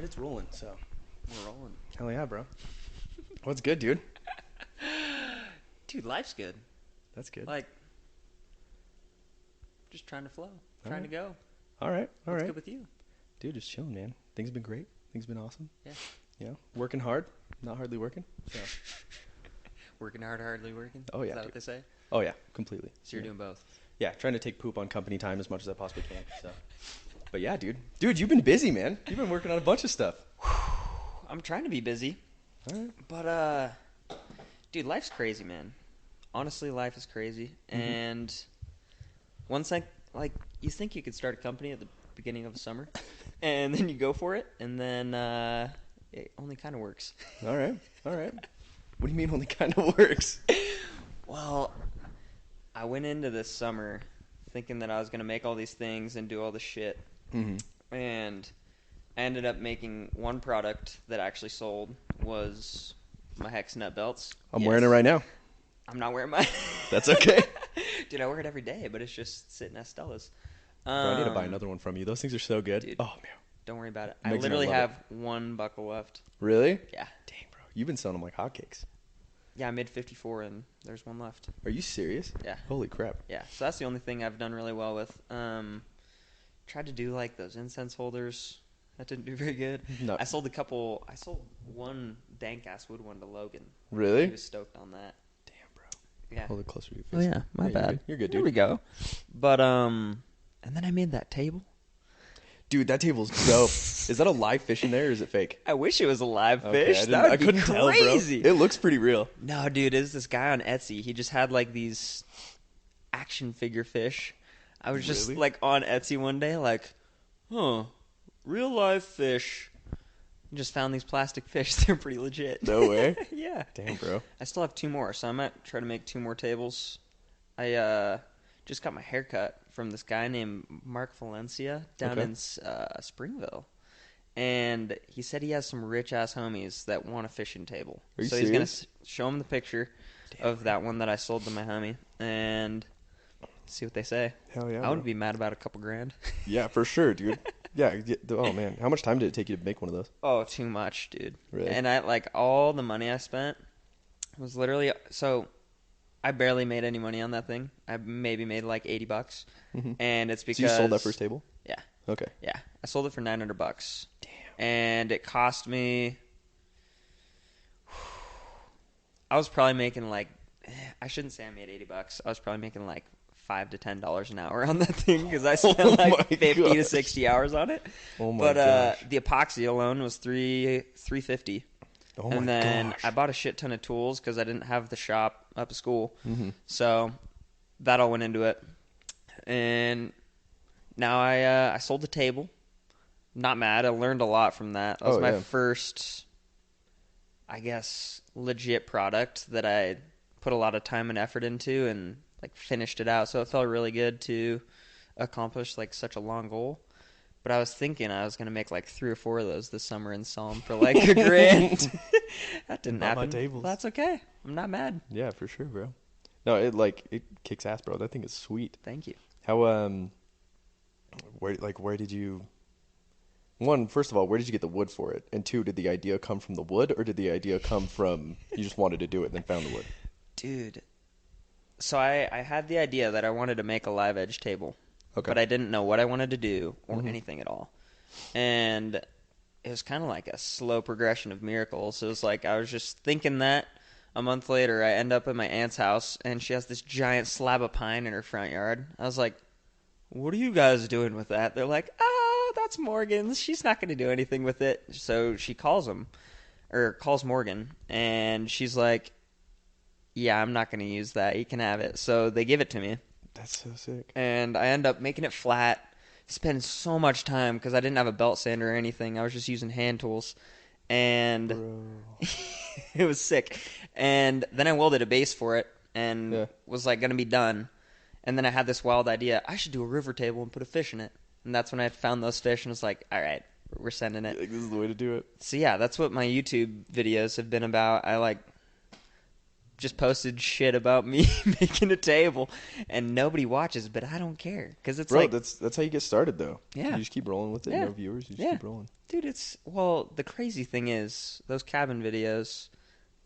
right, it's rolling, so. We're rolling. Hell yeah, bro. What's good, dude? Dude, life's good. That's good. Like, just trying to flow. Trying to go. All right. What's good with you? Dude, just chilling, man. Things have been great. Things have been awesome. Yeah. You know, working hard, not hardly working. So. Working hard, hardly working? Oh, yeah. Is that dude. what they say? Oh, yeah, completely. So you're doing both? Yeah, trying to take poop on company time as much as I possibly can. So. But yeah, dude. Dude, you've been busy, man. You've been working on a bunch of stuff. I'm trying to be busy. All right. But, dude, life's crazy, man. Honestly, life is crazy. Mm-hmm. And once you think you could start a company at the beginning of the summer, and then you go for it, and then it only kind of works. All right. What do you mean only kind of works? Well, I went into this summer thinking that I was going to make all these things and do all this shit. Mm-hmm. And I ended up making one product that actually sold was my Hex nut belts. I'm wearing it right now. I'm not wearing mine. That's okay. Dude, I wear it every day, but it's just sitting at Stella's. Bro, I need to buy another one from you. Those things are so good. Dude, oh, man. Don't worry about it. Makes I literally me love have one buckle left. Really? Yeah. Dang, bro. You've been selling them like hotcakes. Yeah, I made 54, and there's one left. Are you serious? Yeah. Holy crap. Yeah, so that's the only thing I've done really well with. Tried to do, like, those incense holders. That didn't do very good. No. I sold one dank-ass wood one to Logan. Really? He was stoked on that. Damn, bro. Yeah. Hold it closer to your Oh, face. yeah. My bad. You're good, dude. Here we go. But, and then I made that table. Dude, that table's dope. Is that a live fish in there, or is it fake? I wish it was a live Okay, fish. I That would be couldn't crazy. tell, bro. It looks pretty real. No, dude, it's this guy on Etsy. He just had, like, these action figure fish. I was just, Really? like, on Etsy one day, like, real live fish. Just found these plastic fish. They're pretty legit. No way. Yeah. Damn, bro. I still have 2 more, so I might try to make 2 more tables. I just got my hair cut from this guy named Mark Valencia down in Springville. And he said he has some rich-ass homies that want a fishing table. Are you so serious? he's going to show them the picture of that one that I sold to my homie and see what they say. Hell yeah, I bro. wouldn't be mad about a couple grand. Yeah, for sure, dude. Yeah. Oh, man. How much time did it take you to make one of those? Oh, too much, dude. Really? And all the money I spent was literally, so I barely made any money on that thing. I maybe made like $80. Mm-hmm. And it's because So you sold that first table? Yeah. Okay. Yeah. I sold it for $900. Damn. And it cost me, I was probably making like, I shouldn't say I made $80. I was probably making like $5 to $10 an hour on that thing because I spent like 50 to gosh. 60 hours on it. Oh, my But gosh. the epoxy alone was $350. Oh, my And then gosh. I bought a shit ton of tools because I didn't have the shop up at school. Mm-hmm. So that all went into it. And now I sold the table. Not mad. I learned a lot from that. That was my first, I guess, legit product that I put a lot of time and effort into and like finished it out. So it felt really good to accomplish like such a long goal. But I was thinking I was going to make like 3 or 4 of those this summer and sell them for like $1,000. That didn't Not happen. my tables. Well, that's okay. I'm not mad. Yeah, for sure, bro. No, it kicks ass, bro. That thing is sweet. Thank you. How where did you? One, first of all, where did you get the wood for it? And 2, did the idea come from the wood, or did the idea come from you just wanted to do it and then found the wood? Dude. So I had the idea that I wanted to make a live edge table. Okay. But I didn't know what I wanted to do or anything at all. And it was kind of like a slow progression of miracles. It was like I was just thinking that. A month later, I end up at my aunt's house, and she has this giant slab of pine in her front yard. I was like, what are you guys doing with that? They're like, oh, that's Morgan's. She's not going to do anything with it. So she calls Morgan, and she's like, yeah, I'm not going to use that. You can have it. So they give it to me. That's so sick. And I end up making it flat, spend so much time because I didn't have a belt sander or anything. I was just using hand tools. And it was sick. And then I welded a base for it and was like going to be done. And then I had this wild idea. I should do a river table and put a fish in it. And that's when I found those fish and was like, all right, we're sending it. Like, this is the way to do it. So yeah, that's what my YouTube videos have been about. I like just posted shit about me making a table, and nobody watches, but I don't care because it's Bro, like, that's how you get started though. yeah, You just keep rolling with it. yeah, No viewers, you just yeah, keep rolling. dude. The crazy thing is those cabin videos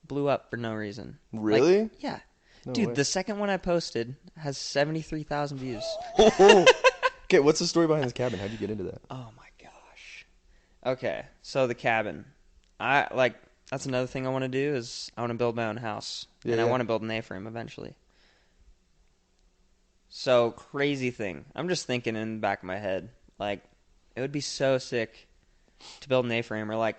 blew up for no reason. Like, Really? yeah, No dude. way. The second one I posted has 73,000 views. Okay, what's the story behind this cabin? How'd you get into that? Oh my gosh. Okay, so the cabin. I like that's another thing I want to do is I want to build my own house, Yeah, and I yeah. want to build an A-frame eventually. So crazy thing. I'm just thinking in the back of my head, like it would be so sick to build an A-frame or like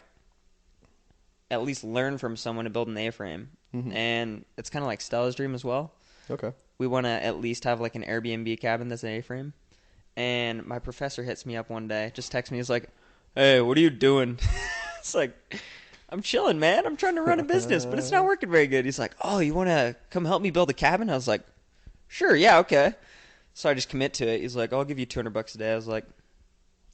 at least learn from someone to build an A-frame. Hmm. And it's kind of like Stella's dream as well. Okay. We want to at least have like an Airbnb cabin that's an A-frame. And my professor hits me up one day, just texts me. He's like, "Hey, what are you doing?" It's like, "I'm chilling, man. I'm trying to run a business, but it's not working very good." He's like, "Oh, you want to come help me build a cabin?" I was like, "Sure, yeah, okay." So I just commit to it. He's like, "I'll give you $200 a day." I was like,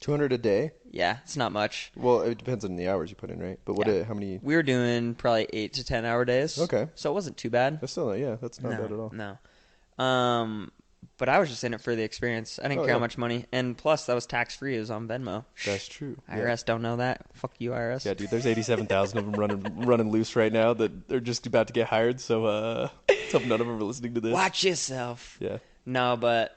200 a day? "Yeah, it's not much." Well, it depends on the hours you put in, right? But Yeah. how many? We were doing probably 8 to 10 hour days. Okay. So it wasn't too bad. That's still, yeah, that's not bad at all. No. But I was just in it for the experience. I didn't Oh, care how yeah. much money. And plus, that was tax-free. It was on Venmo. That's true. IRS don't know that. Fuck you, IRS. Yeah, dude, there's 87,000 of them running loose right now that they're just about to get hired, so let's hope none of them are listening to this. Watch yourself. Yeah. No, but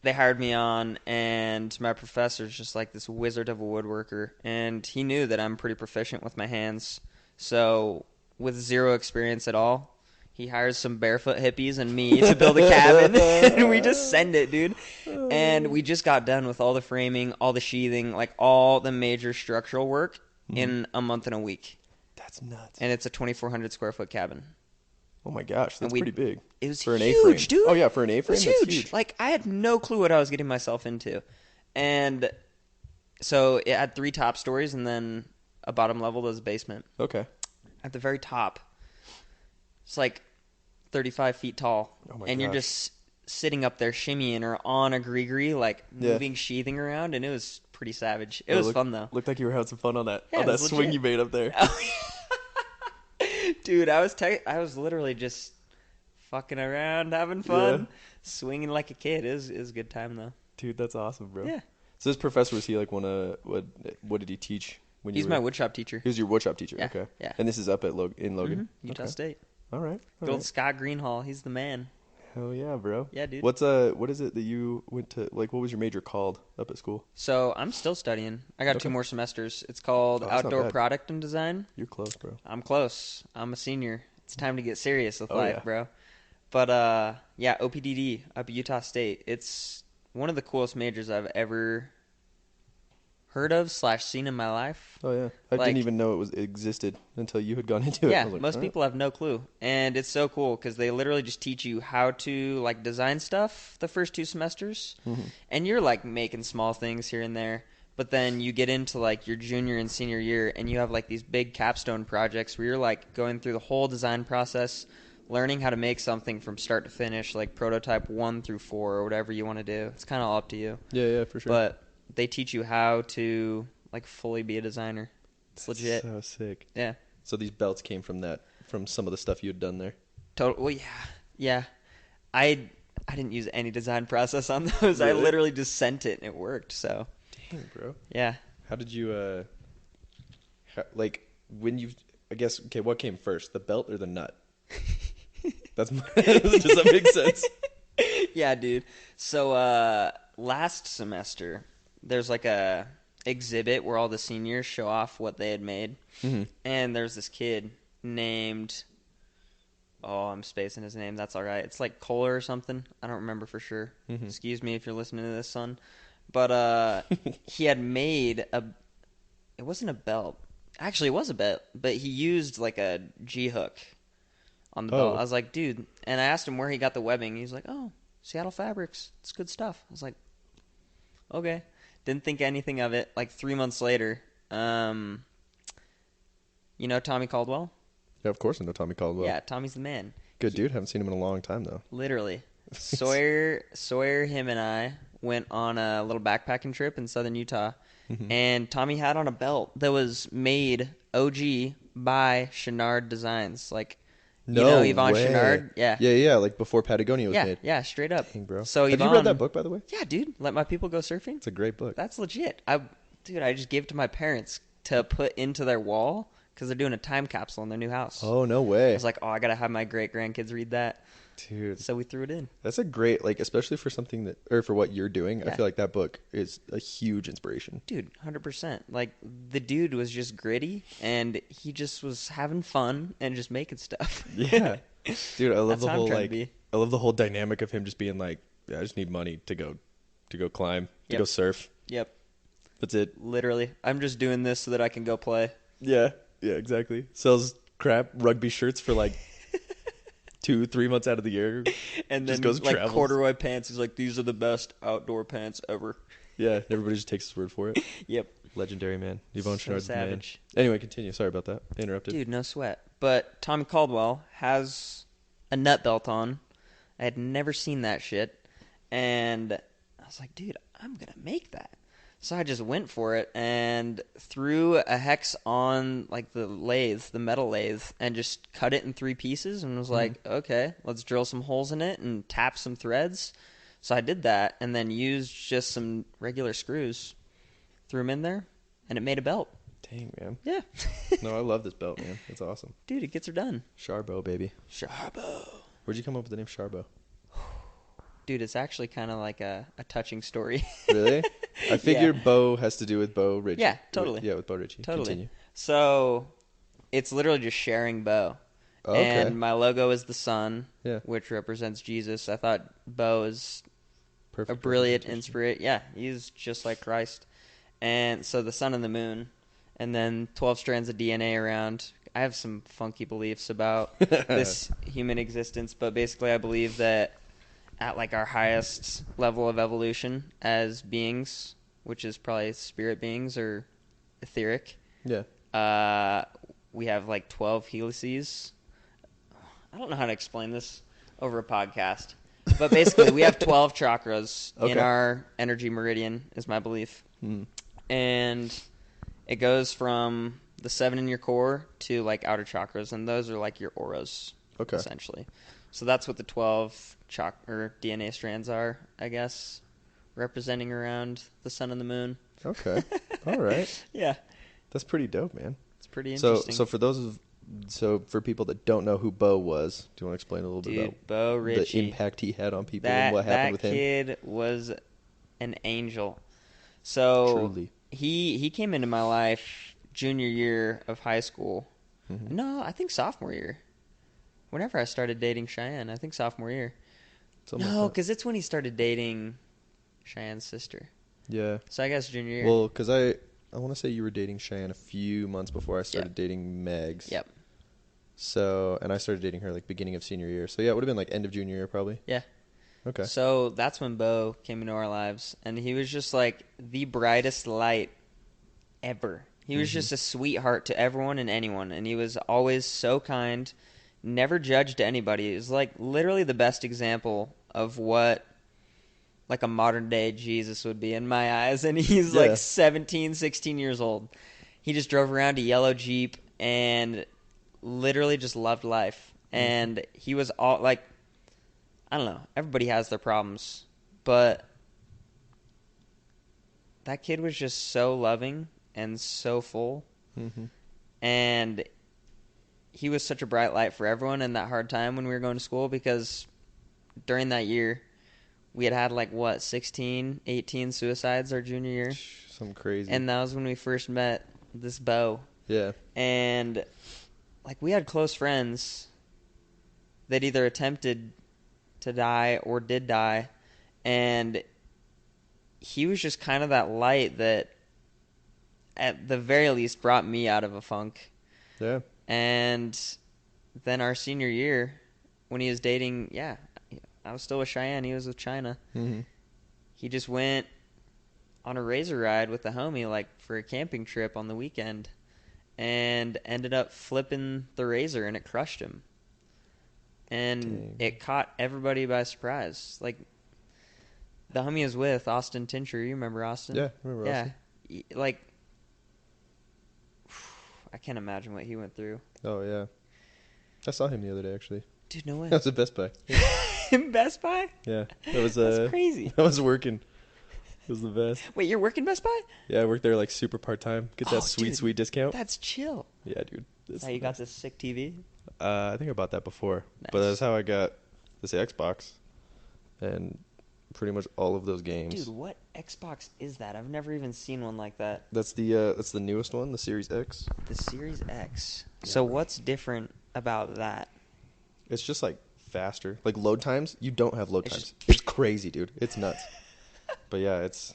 they hired me on, and my professor's just like this wizard of a woodworker, and he knew that I'm pretty proficient with my hands. So, with zero experience at all, he hires some barefoot hippies and me to build a cabin, and we just send it, dude. And we just got done with all the framing, all the sheathing, like all the major structural work in a month and a week. That's nuts. And it's a 2,400 square foot cabin. Oh my gosh, that's pretty big. It was for an huge, A-frame. dude. Oh yeah, for an It A-frame, was that's huge. huge. Like, I had no clue what I was getting myself into. And so it had 3 top stories and then a bottom level that was a basement. Okay. At the very top, it's like 35 feet tall. Oh my and you're gosh. just sitting up there shimmying or on a gree-gree, like Yeah. moving sheathing around, and it was pretty savage. It was looked, fun, though. Looked like you were having some fun on that Yeah, it that was swing legit. you made up there. Dude, I was literally just fucking around, having fun, Yeah. swinging like a kid. It was a good time, though. Dude, that's awesome, bro. Yeah. So this professor, was he like what did he teach when He's you my were? woodshop teacher. He was your woodshop teacher. Yeah, Okay. yeah. And this is up at in Logan. Utah Okay. State. All right. All Good old right. Scott Greenhall. He's the man. Hell yeah, bro. Yeah, dude. What is it that you went to, like, what was your major called up at school? So I'm still studying. I got 2 Okay. more semesters. It's called Oh, that's not Outdoor bad. Product and Design. You're close, bro. I'm close. I'm a senior. It's time to get serious with Oh, life, yeah. bro. But yeah, OPDD up at Utah State. It's one of the coolest majors I've ever heard of / seen in my life. Oh yeah. I Like- didn't even know it existed until you had gone into it. Yeah, I was like, most all right. people have no clue, and it's so cool because they literally just teach you how to like design stuff the first 2 semesters, and you're like making small things here and there. But then you get into like your junior and senior year, and you have like these big capstone projects where you're like going through the whole design process, learning how to make something from start to finish, like prototype 1 through 4 or whatever you want to do. It's kind of all up to you. Yeah, for sure. But they teach you how to like fully be a designer. It's legit. So sick. Yeah. So these belts came from some of the stuff you had done there. Total. Well, yeah. I didn't use any design process on those. I Really? literally just sent it and it worked. So Dang, bro. yeah. How did you like when you? I guess okay. What came first, the belt or the nut? Does that make sense? Yeah, dude. So last semester, there's like a exhibit where all the seniors show off what they had made, and there's this kid named. Oh, I'm spacing his name. That's all right. It's like Kohler or something. I don't remember for sure. Excuse me if you're listening to this, son. But he had made a. It wasn't a belt. Actually, it was a belt, but he used like a G hook on the belt. Oh. I was like, dude, and I asked him where he got the webbing. He's like, oh, Seattle Fabrics. It's good stuff. I was like, okay. Didn't think anything of it. Like 3 months later, you know Tommy Caldwell? Yeah, of course I know Tommy Caldwell. Yeah, Tommy's the man. Good dude. Haven't seen him in a long time though. Literally. Sawyer, him and I went on a little backpacking trip in southern Utah, and Tommy had on a belt that was made OG by Chenard Designs. Like, You know No Yvon way. Chouinard? Yeah. Yeah. Like before Patagonia was Yeah, made. yeah, straight up. Dang, bro. So Have you read that Yvon, book, by the way? yeah, dude, Let My People Go Surfing. It's a great book. That's legit. I just gave it to my parents to put into their wall because they're doing a time capsule in their new house. Oh, no I way. was like, oh, I gotta have my great grandkids read that. Dude. So we threw it in. That's a great, like, especially for something that, or for what you're doing. I Yeah. feel like that book is a huge inspiration. Dude, 100%. Like, the dude was just gritty, and he just was having fun and just making stuff. Yeah. Dude, I love That's the how I'm whole, trying to like, be. I love the whole dynamic of him just being like, yeah, I just need money to go climb, to Yep. go surf. Yep, That's it. literally. I'm just doing this so that I can go play. Yeah. Yeah, exactly. Sells crap rugby shirts for like 2-3 months out of the year. And Just then, goes like, travels. corduroy pants. He's like, these are the best outdoor pants ever. Yeah, everybody just takes his word for it. Yep. Legendary, man. Yvon So Chouinard's the man. savage. Anyway, continue. Sorry about that. I interrupted. Dude, no sweat. But Tommy Caldwell has a nut belt on. I had never seen that shit. And I was like, dude, I'm going to make that. So I just went for it and threw a hex on like the lathe, the metal lathe, and just cut it in 3 pieces and was like, okay, let's drill some holes in it and tap some threads. So I did that and then used just some regular screws, threw them in there, and it made a belt. Dang, man. Yeah. No, I love this belt, man. It's awesome. Dude, it gets her done. Charbo, baby. Sharbo. Where'd you come up with the name Charbo? Dude, it's actually kind of like a touching story. Really? I figured Bo has to do with Bo Ritchie. Yeah, totally. With Bo Ritchie. Totally. Continue. So, it's literally just sharing Bo. Oh, okay. And my logo is the sun, Yeah. which represents Jesus. I thought Bo is Perfect. a brilliant representation. inspiration. Yeah, he's just like Christ. And so the sun and the moon, and then 12 strands of DNA around. I have some funky beliefs about this human existence, but basically I believe that at like our highest level of evolution as beings, which is probably spirit beings or etheric, Yeah. we have like 12 helices. I don't know how to explain this over a podcast, but basically we have 12 chakras in Okay. our energy meridian, is my belief. And it goes from the 7 in your core to like outer chakras, and those are like your auras, Okay. essentially. So that's what the 12 or DNA strands are, I guess, representing around the sun and the moon. Okay. All right. Yeah, That's pretty dope, man. it's pretty So, interesting. for people that don't know who Bo was, do you want to explain a little bit Dude, about Bo Ritchie, the impact he had on people and what happened with him? That kid was an angel. So Truly. he came into my life junior year of high school. Mm-hmm. No, I think sophomore year. Whenever I started dating Cheyenne, I think sophomore year. Something No, like that. because it's when he started dating Cheyenne's sister. Yeah. So I guess junior year. Well, because I want to say you were dating Cheyenne a few months before I started Yep. dating Megs. Yep. So, and I started dating her like beginning of senior year. So yeah, it would have been like end of junior year probably. Yeah. Okay. So that's when Bo came into our lives, and he was just like the brightest light ever. He was just a sweetheart to everyone and anyone, and he was always so kind, never judged anybody. He was like literally the best example of what like a modern day Jesus would be in my eyes, and he's Yeah. like 17, 16 years old. He just drove around a yellow Jeep and literally just loved life. And he was all like, I don't know, everybody has their problems, but that kid was just so loving and so full. Mm-hmm. And he was such a bright light for everyone in that hard time when we were going to school, because during that year we had like 16, 18 suicides our junior year. Something crazy. And that was when we first met this Bo. Yeah. And like we had close friends that either attempted to die or did die, and he was just kind of that light that at the very least brought me out of a funk. Yeah. And then our senior year, when he was dating, I was still with Cheyenne, he was with China. Mm-hmm. He just went on a razor ride with a homie, like for a camping trip on the weekend, and ended up flipping the razor, and it crushed him. And Dang. it caught everybody by surprise. Like, the homie he was with, Austin Tincher, you remember Austin? Yeah, I remember Austin. Like, I can't imagine what he went through. Oh yeah. I saw him the other day, actually. Dude, no way. I was at Best Buy. Yeah. In Best Buy? Yeah. That was, That's crazy. I was working. It was the best. Wait, you're working Best Buy? Yeah, I worked there like super part-time. Get that sweet, dude, sweet discount. That's chill. Yeah, dude. That's how you got this sick TV? I think I bought that before. Nice. But that's how I got this Xbox. And pretty much all of those games. Dude, what Xbox is that? I've never even seen one like that. That's the newest one, the Series X. The Series X. Yeah, So bro. what's different about that? It's just like faster. Like load times, you don't have load It's times. It's crazy, dude. It's nuts. But yeah, it's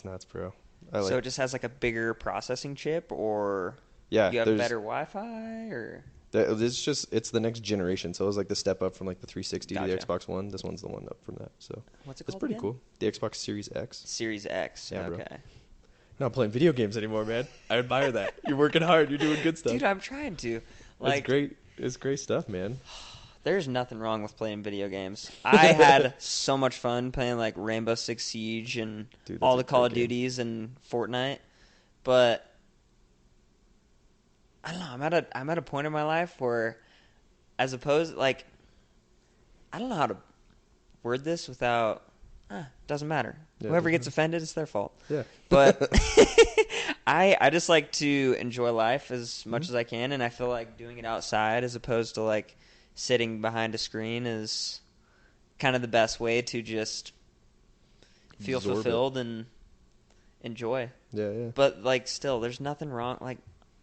nuts, bro. So it just has like a bigger processing chip, or yeah, you have there's- better Wi-Fi, or it's the next generation. So it was like the step up from like the 360 to the Gotcha. Xbox One. This one's the one up from that. So what's it it's called pretty again? cool. The Xbox Series X. Series X. Yeah, bro. Okay. Not playing video games anymore, man. I admire that. You're working hard. You're doing good stuff. Dude, I'm trying to. Like, it's great. It's great stuff, man. there's nothing wrong with playing video games. I had so much fun playing like Rainbow Six Siege and Dude, that's all a the Call of great game. Duties and Fortnite, but I don't know. I'm at a point in my life where, as opposed, like, I don't know how to word this without. Doesn't matter. Yeah, Whoever doesn't gets matter. offended, it's their fault. Yeah. But I just like to enjoy life as much Mm-hmm. as I can, and I feel like doing it outside as opposed to like sitting behind a screen is kind of the best way to just feel Absorb it. fulfilled and enjoy. Yeah. But like still, there's nothing wrong. Like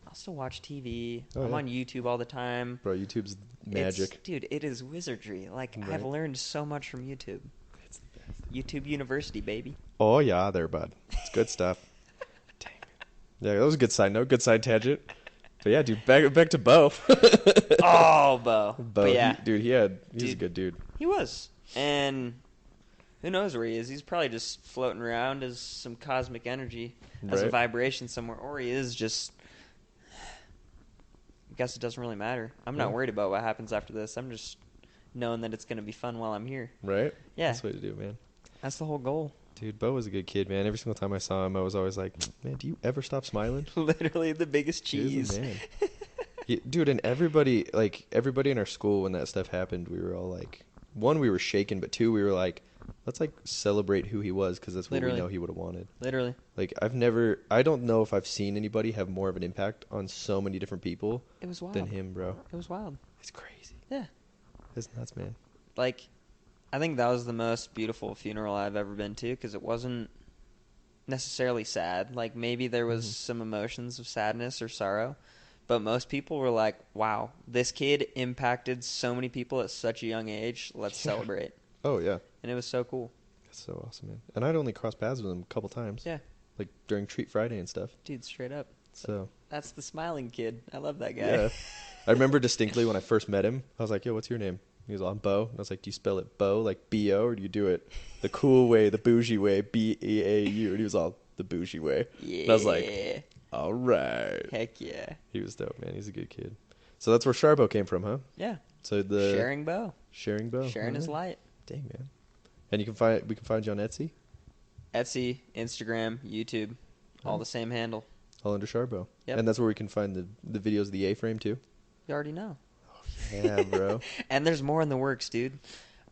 I'll still watch TV. Oh, I'm yeah. on YouTube all the time. Bro, YouTube's magic. Dude, it is wizardry. Like Right. I've learned so much from YouTube. It's the best. YouTube University, baby. Oh yeah, there, bud. It's good stuff. Dang. Yeah, that was a good side note. Good side tangent. But yeah, dude, back to Bo. Oh, Bo. Bo, But yeah, he's a Dude. good dude. he was. And who knows where he is? He's probably just floating around as some cosmic energy, as a Right. vibration somewhere. Or he is just... I guess it doesn't really matter. I'm not Yeah. worried about what happens after this. I'm just knowing that it's going to be fun while I'm here. Right? Yeah. That's the way to do it, man. That's the whole goal. Dude, Bo was a good kid, man. Every single time I saw him, I was always like, man, do you ever stop smiling? Literally the biggest He was cheese. the man. Dude, and everybody in our school when that stuff happened, we were all like, one, we were shaken, but two, we were like, let's like celebrate who he was because that's what Literally. we know he would have wanted. Literally. Like I don't know if I've seen anybody have more of an impact on so many different people It was wild. than him, bro. It was wild. It's crazy. Yeah. It's nuts, man. Like, I think that was the most beautiful funeral I've ever been to because it wasn't necessarily sad. Like, maybe there was some emotions of sadness or sorrow, but most people were like, wow, this kid impacted so many people at such a young age. Let's Yeah. celebrate. Oh yeah, And it was so cool. that's so awesome, man. And I'd only crossed paths with him a couple times. Yeah. Like during Treat Friday and stuff. Dude, straight up. So That's the smiling kid. I love that guy. yeah, I remember distinctly when I first met him. I was like, "Yo, what's your name?" He was on Bo, and I was like, "Do you spell it Bo like B-O, or do you do it the cool way, the bougie way, B-E-A-U?" And he was all the bougie way. Yeah. And I was like, "All right." Heck yeah. He was dope, man. He's a good kid. So that's where Sharbo came from, huh? Yeah. So the Sharing Bo. sharing Bo, Sharing his Alright. light. Dang, man. And we can find you on Etsy, Etsy, Instagram, YouTube, all Oh. the same handle. all under Sharbo. Yep. And that's where we can find the videos of the A-frame too. You already know. Yeah, bro. And there's more in the works, dude.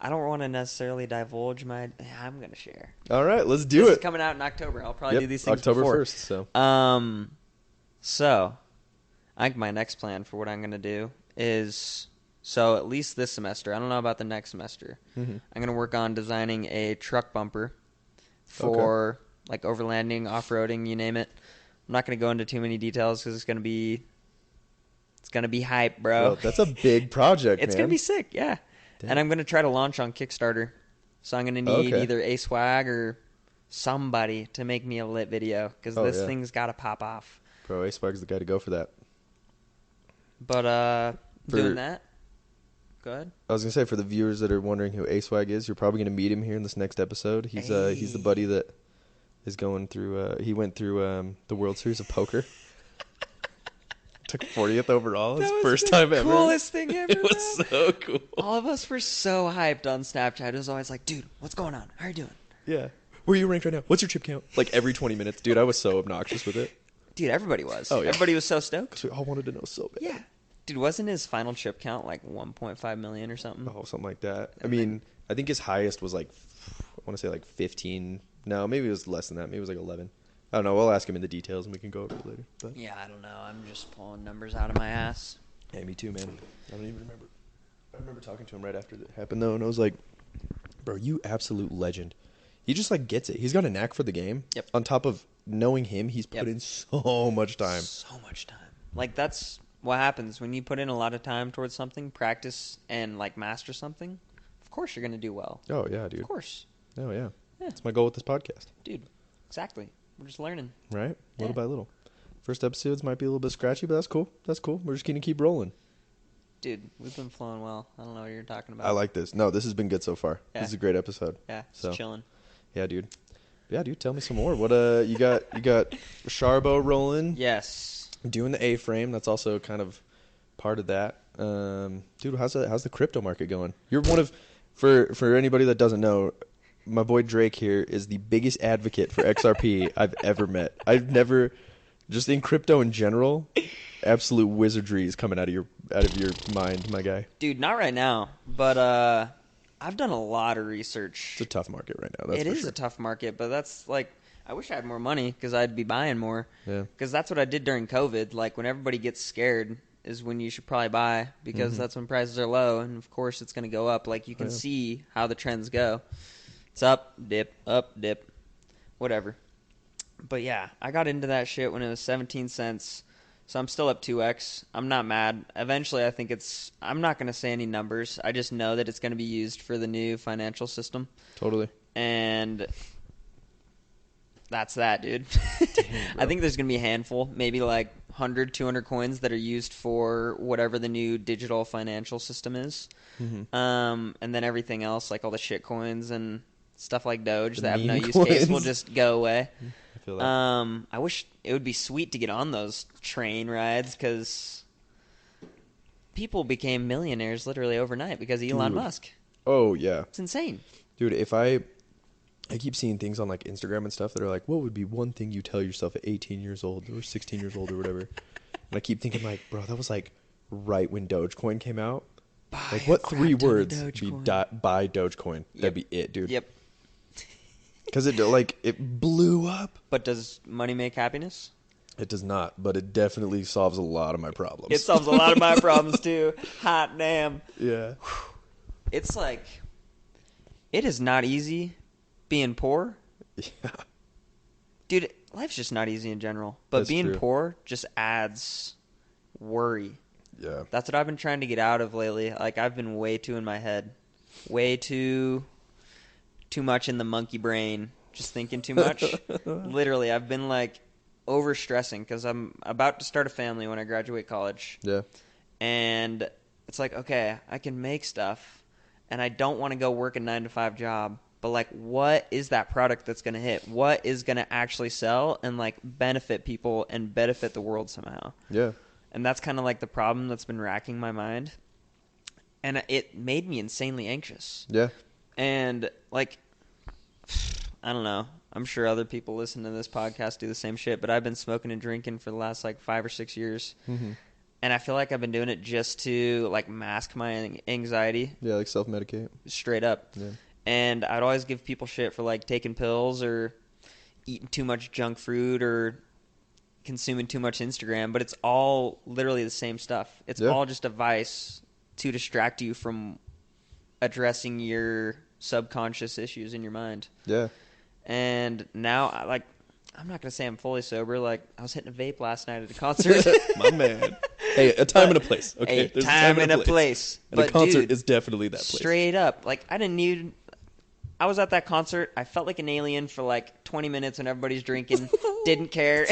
I don't want to necessarily divulge my. I'm gonna share. All right, let's do This it. is coming out in October. I'll probably Yep, do these things October before. 1st. So So, I think my next plan for what I'm gonna do is at least this semester. I don't know about the next semester. Mhm. I'm gonna work on designing a truck bumper for like overlanding, off-roading, you name it. I'm not gonna go into too many details because it's gonna be hype, bro. Bro, that's a big project, It's man. gonna be sick, yeah. Damn. And I'm gonna try to launch on Kickstarter, so I'm gonna need Okay. either a swag or somebody to make me a lit video because Oh, this yeah. thing's gotta pop off. Bro, A-Swag's the guy to go for that. But For- doing that, go ahead. I was gonna say, for the viewers that are wondering who A-Swag is, you're probably gonna meet him here in this next episode. He's the Hey. buddy that is going through. He went through the World Series of Poker. Took 40th overall, his That was first the time ever. coolest thing ever, It was bro. so cool. All of us were so hyped on Snapchat. It was always like, dude, what's going on? How are you doing? Yeah. Where are you ranked right now? What's your chip count? Like every 20 minutes, dude. I was so obnoxious with it Dude, everybody was. Oh, yeah. Everybody was so stoked. because we all wanted to know so bad. Yeah. Dude, wasn't his final chip count like 1.5 million or something? Oh, something like that. I And mean, I think his highest was like, I want to say like 15. No, maybe it was less than that. Maybe it was like 11. I don't know. We'll ask him in the details and we can go over it later. But Yeah, I don't know. I'm just pulling numbers out of my ass. yeah, me too, man. I don't even remember. I remember talking to him right after it happened though, and I was like, "Bro, you absolute legend." He just like gets it. He's got a knack for the game. Yep. On top of knowing him, he's put in so much time. So much time. Like, that's what happens when you put in a lot of time towards something, practice, and, like, master something. Of course you're going to do well. Oh, yeah, dude. Of course. Oh, yeah. Yeah. That's my goal with this podcast. Dude, exactly. We're just learning. Right? Yeah. Little by little. First episodes might be a little bit scratchy, but that's cool. That's cool. We're just going to keep rolling. Dude, we've been flowing well. I don't know what you're talking about. I like this. No, this has been good so far. Yeah. This is a great episode. Yeah, it's So. chilling. Yeah, dude. Yeah, dude, tell me some more. What you got Sharbo rolling. Yes. Doing the A-frame. That's also kind of part of that. Dude, how's the crypto market going? You're one of for anybody that doesn't know, my boy Drake here is the biggest advocate for XRP I've ever met. I've never just in crypto in general, absolute wizardry is coming out of your mind, my guy. Dude, not right now, but I've done a lot of research. It's a tough market right now. That's It for is sure. a tough market, but that's like, I wish I had more money because I'd be buying more. Yeah. Because that's what I did during COVID. Like, when everybody gets scared is when you should probably buy because Mhm. that's when prices are low, and of course it's going to go up. Like, you can Yeah. see how the trends go. It's up, dip, whatever. But yeah, I got into that shit when it was 17 cents. So I'm still up 2x. I'm not mad. Eventually, I think I'm not going to say any numbers. I just know that it's going to be used for the new financial system. Totally. And that's that, dude. I think there's going to be a handful, maybe like 100, 200 coins that are used for whatever the new digital financial system is. Mm-hmm. And then everything else, like all the shit coins and stuff like Doge The that have no meme use case, will coins. just go away. I feel that. I wish it would be sweet to get on those train rides because people became millionaires literally overnight because of Elon Dude. Musk. Oh, yeah. It's insane. Dude, if I keep seeing things on like Instagram and stuff that are like, what would be one thing you tell yourself at 18 years old or 16 years old or whatever? And I keep thinking like, bro, that was like right when Dogecoin came out. Like what three words would be buy Dogecoin? That'd be it, dude. Yep. Because it blew up. But does money make happiness? It does not, but it definitely solves a lot of my problems. It solves a lot of my problems too. Hot damn. Yeah. It's like, it is not easy being poor. Yeah. Dude, life's just not easy in general. But That's being true. poor just adds worry. Yeah. That's what I've been trying to get out of lately. Like, I've been way too in my head. Way too much in the monkey brain. Just thinking too much. Literally, I've been, like, over-stressing because I'm about to start a family when I graduate college. Yeah. And it's like, okay, I can make stuff, and I don't want to go work a 9-to-5 job. But, like, what is that product that's going to hit? What is going to actually sell and, like, benefit people and benefit the world somehow? Yeah. And that's kind of, like, the problem that's been racking my mind. And it made me insanely anxious. Yeah. And, like, I don't know. I'm sure other people listening to this podcast do the same shit, but I've been smoking and drinking for the last, like, 5 or 6 years. Mm-hmm. And I feel like I've been doing it just to, like, mask my anxiety. Yeah, like self-medicate. Straight up. Yeah. And I'd always give people shit for, like, taking pills or eating too much junk food or consuming too much Instagram. But it's all literally the same stuff. It's all just a vice to distract you from addressing your subconscious issues in your mind. Yeah. And now, I'm not going to say I'm fully sober. Like, I was hitting a vape last night at a concert. My man. Hey, a time and a place. Okay, A time and a place. And a But, concert dude, is definitely that place. Straight up. Like, I was at that concert. I felt like an alien for like 20 minutes when everybody's drinking. Didn't care.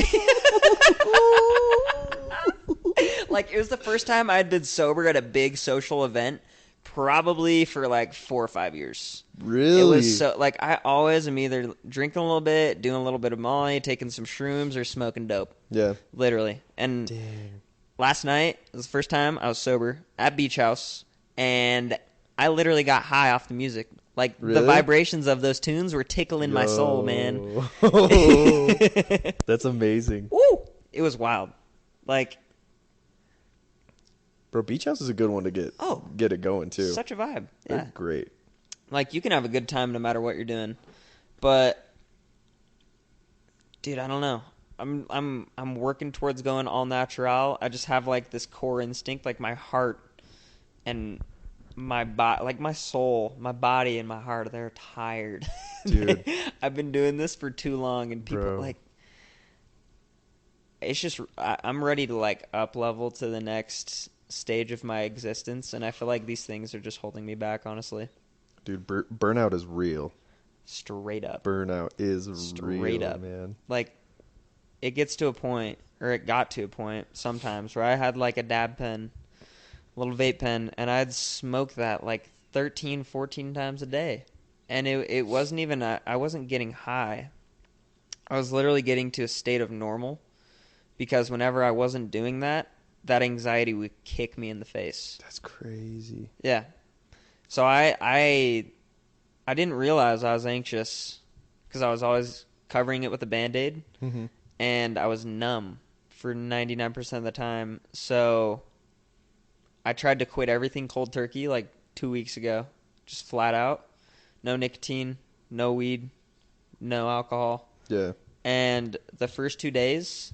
Like, it was the first time I'd been sober at a big social event, probably for like 4 or 5 years. Really? It was so, like, I always am either drinking a little bit, doing a little bit of Molly, taking some shrooms, or smoking dope. Yeah. Literally. And Dang. last night was the first time I was sober at Beach House, and I literally got high off the music. Like, the Really? vibrations of those tunes were tickling my soul, man. That's amazing. Woo! It was wild. Like, Bro, beach house is a good one to get it going too. Such a vibe. They're Yeah. great. Like, you can have a good time no matter what you're doing. But, dude, I don't know. I'm working towards going all natural. I just have, like, this core instinct. Like, my heart and my body, like, my soul, my body and my heart, they're tired. Dude. I've been doing this for too long, and people, Bro. like, it's just, I'm ready to, like, up level to the next stage of my existence, and I feel like these things are just holding me back, honestly. Dude, burnout is real. Straight up. Burnout is Straight real, up. man. Like, it gets to a point, or it got to a point sometimes, where I had, like, a dab pen, a little vape pen, and I'd smoke that, like, 13, 14 times a day. And it wasn't even, I wasn't getting high. I was literally getting to a state of normal, because whenever I wasn't doing that, that anxiety would kick me in the face. That's crazy. Yeah. So I didn't realize I was anxious because I was always covering it with a Band-Aid, Mm-hmm. and I was numb for 99% of the time. So I tried to quit everything cold turkey like 2 weeks ago, just flat out. No nicotine, no weed, no alcohol. Yeah. And the first 2 days,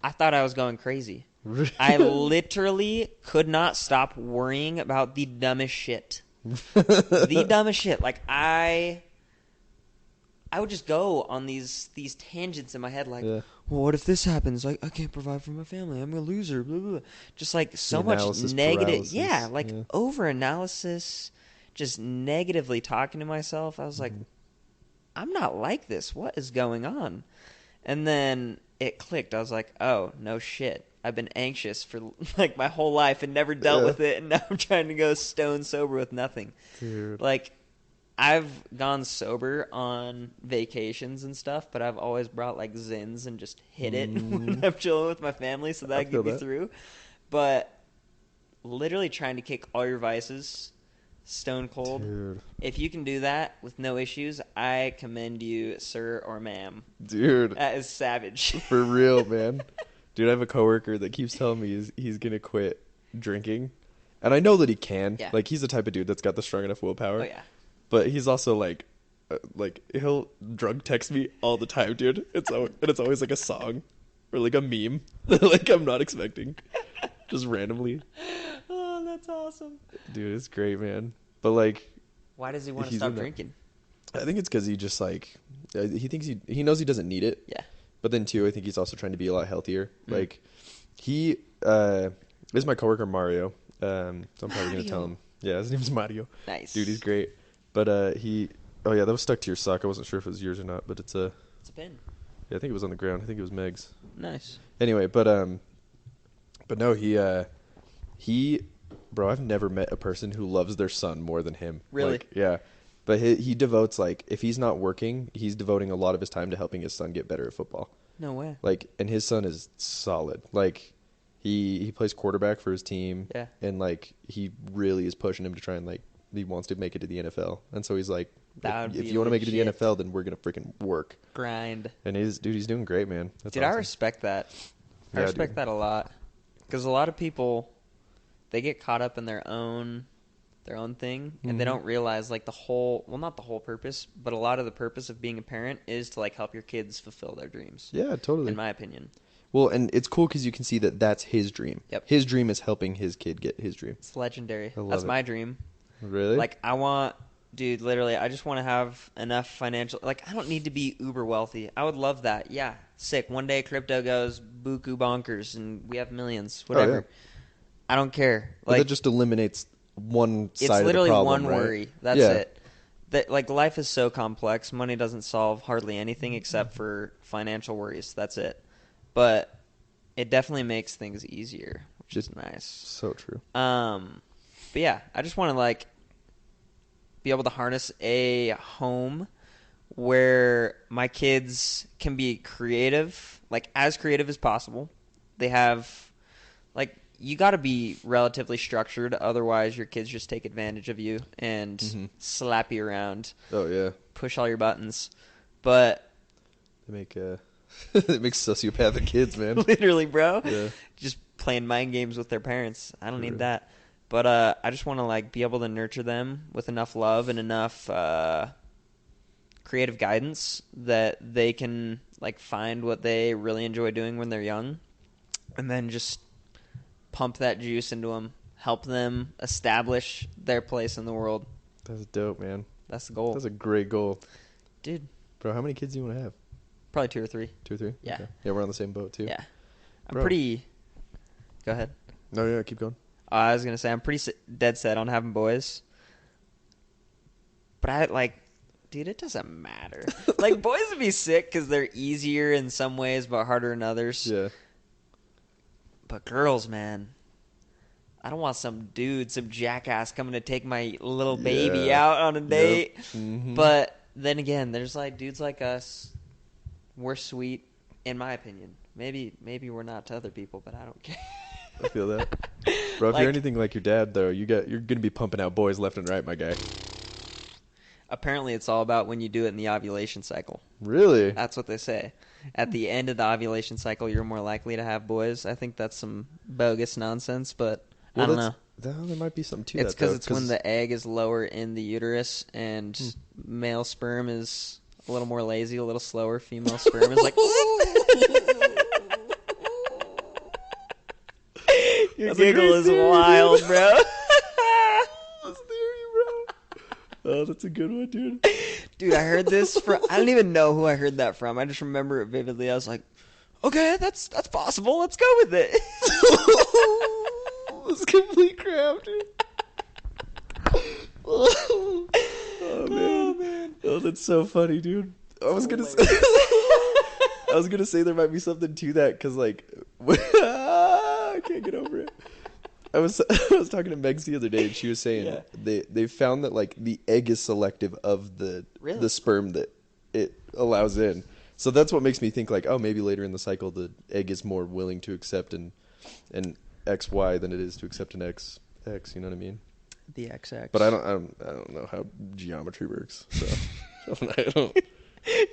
I thought I was going crazy. I literally could not stop worrying about the dumbest shit. The dumbest shit. Like, I would just go on these tangents in my head, like, Yeah. well, what if this happens? Like, I can't provide for my family. I'm a loser. Blah, blah, blah. Just like so The much analysis negative. paralysis. Yeah, like Yeah. over analysis, just negatively talking to myself. I was like, Mhm. I'm not like this. What is going on? And then it clicked. I was like, oh, no shit. I've been anxious for like my whole life and never dealt Yeah. with it, and now I'm trying to go stone sober with nothing. Dude. Like, I've gone sober on vacations and stuff, but I've always brought like Zins and just hit it when I'm chilling with my family, so I that feel get me that. through. But literally trying to kick all your vices stone cold. Dude. If you can do that with no issues, I commend you, sir or ma'am. Dude. That is savage. For real, man. Dude, I have a coworker that keeps telling me he's gonna quit drinking, and I know that he can. Yeah. Like, he's the type of dude that's got the strong enough willpower. Oh yeah. But he's also like he'll drug text me all the time, dude. It's always like a song or like a meme that like I'm not expecting, just randomly. Oh, that's awesome. Dude, it's great, man. But like, Why does he want to he's stop in that- drinking? I think it's because he just like he thinks he knows he doesn't need it. Yeah. But then too, I think he's also trying to be a lot healthier. Mm. Like, he this is my coworker Mario. So I'm probably gonna tell Mario. him. Yeah, his name's Mario. Nice. Dude, he's great. But he, oh yeah, that was stuck to your sock. I wasn't sure if it was yours or not, but it's a. It's a pin. Yeah, I think it was on the ground. I think it was Meg's. Nice. Anyway, but no, he, bro, I've never met a person who loves their son more than him. Really? Like, yeah. But he devotes, like, if he's not working, he's devoting a lot of his time to helping his son get better at football. No way. Like, and his son is solid. Like, he plays quarterback for his team. Yeah. And like, he really is pushing him to try and like, he wants to make it to the NFL. And so he's like, That would if be you want to make it to the legit. NFL, then we're gonna freaking work. Grind. And he's doing great, man. That's Dude, I awesome. respect that. I Yeah, respect dude. that a lot. Because a lot of people, they get caught up in their own thing, and they Mhm. don't realize like the whole, well, not the whole purpose, but a lot of the purpose of being a parent is to like help your kids fulfill their dreams. Yeah, totally. In my opinion. Well, and it's cool because you can see that that's his dream. Yep. His dream is helping his kid get his dream. It's legendary. I love That's it. my dream. Really? Like, dude, literally, I just want to have enough financial, like, I don't need to be uber wealthy. I would love that. Yeah, sick. One day crypto goes buku bonkers and we have millions, whatever. yeah. I don't care. But Like, that just eliminates one it's side of the literally problem, one right? worry. That's Yeah. it. That, like, life is so complex. Money doesn't solve hardly anything except for financial worries. That's it. But it definitely makes things easier, which is nice. So true. But yeah, I just want to like be able to harness a home where my kids can be creative, like as creative as possible. They have, like, you got to be relatively structured, otherwise your kids just take advantage of you and Mhm. slap you around, Oh yeah. push all your buttons. But They make they make sociopathic kids, man. literally, bro, Yeah. just playing mind games with their parents. I don't True. need that. But I just want to like be able to nurture them with enough love and enough creative guidance that they can like find what they really enjoy doing when they're young, and then just pump that juice into them, help them establish their place in the world. That's dope, man. That's the goal. That's a great goal. Dude. Bro, how many kids do you want to have? Probably 2 or 3. 2 or 3? Yeah. Okay. Yeah, we're on the same boat, too. Yeah. I'm Bro. pretty... Go ahead. No, yeah, keep going. I was going to say, I'm pretty dead set on having boys. But I, like... Dude, it doesn't matter. Like, boys would be sick because they're easier in some ways but harder in others. Yeah. But girls, man... I don't want some dude, some jackass coming to take my little baby out on a date. Yep. Mm-hmm. But then again, there's like dudes like us. We're sweet, in my opinion. Maybe we're not to other people, but I don't care. I feel that. Bro, if Like- you're anything like your dad, though, you're going to be pumping out boys left and right, my guy. Apparently, it's all about when you do it in the ovulation cycle. Really? That's what they say. At the end of the ovulation cycle, you're more likely to have boys. I think that's some bogus nonsense, but I don't know. There might be something to It's that, though. because it's when the egg is lower in the uterus and male sperm is a little more lazy, a little slower. Female sperm is like... Your That's a giggle great is theory, wild, dude. bro. That's theory, bro. Oh, that's a good one, dude. Dude, I heard this from... I don't even know who I heard that from. I just remember it vividly. I was like, okay, that's possible. Let's go with it. That's complete crap, dude. Oh, man. Oh, that's so funny, dude. I was gonna say there might be something to that because, like, I can't get over it. I was talking to Megs the other day, and she was saying they found that like the egg is selective of the sperm that it allows in. So that's what makes me think like, oh, maybe later in the cycle the egg is more willing to accept an XY than it is to accept an XX. You know what I mean? The XX. But I don't know how geometry works. So I don't.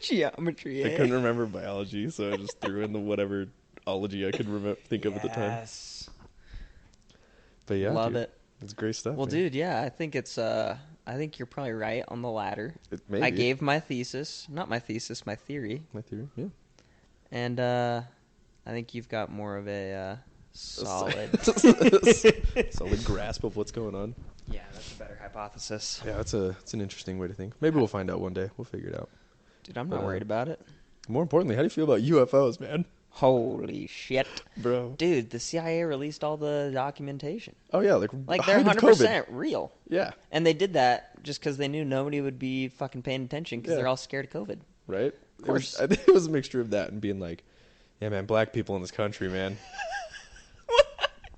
Geometry. I couldn't remember biology, so I just threw in the whatever ology I could think of at the time. Yes. But yeah, Love dude, it. it's great stuff. Well, man. dude, yeah, I think it's I think you're probably right on the latter. Maybe. I gave my thesis, not my thesis, my theory, My theory, yeah. and I think you've got more of a solid. Solid grasp of what's going on. Yeah, that's a better hypothesis. Yeah, it's an interesting way to think. Maybe we'll find out one day. We'll figure it out. Dude, I'm not worried about it. More importantly, how do you feel about UFOs, man? Holy shit. Bro. Dude, the CIA released all the documentation. Oh yeah, like they're ahead of 100% real. Yeah. And they did that just because they knew nobody would be fucking paying attention because they're all scared of COVID. Right? Of course. I think it was a mixture of that and being like, yeah, man, black people in this country, man.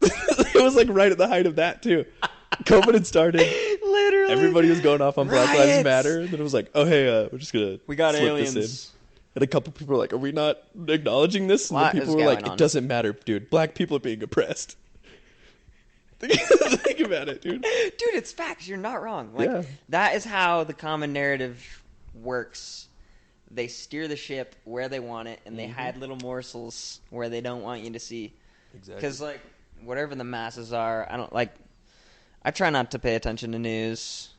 It was like right at the height of that too. COVID had started. Literally. Everybody was going off on Black Lives Riots. Matter. And then it was like, oh, hey, we're just going to We got slip aliens. this in. And a couple people were like, are we not acknowledging this? And What the is people were like, going on? it doesn't matter, dude. Black people are being oppressed. Think about it, dude. Dude, it's facts. You're not wrong. Like, Yeah. that is how the common narrative works. They steer the ship where they want it, and they hide little morsels where they don't want you to see. Exactly. Because, like, whatever the masses are, I try not to pay attention to news,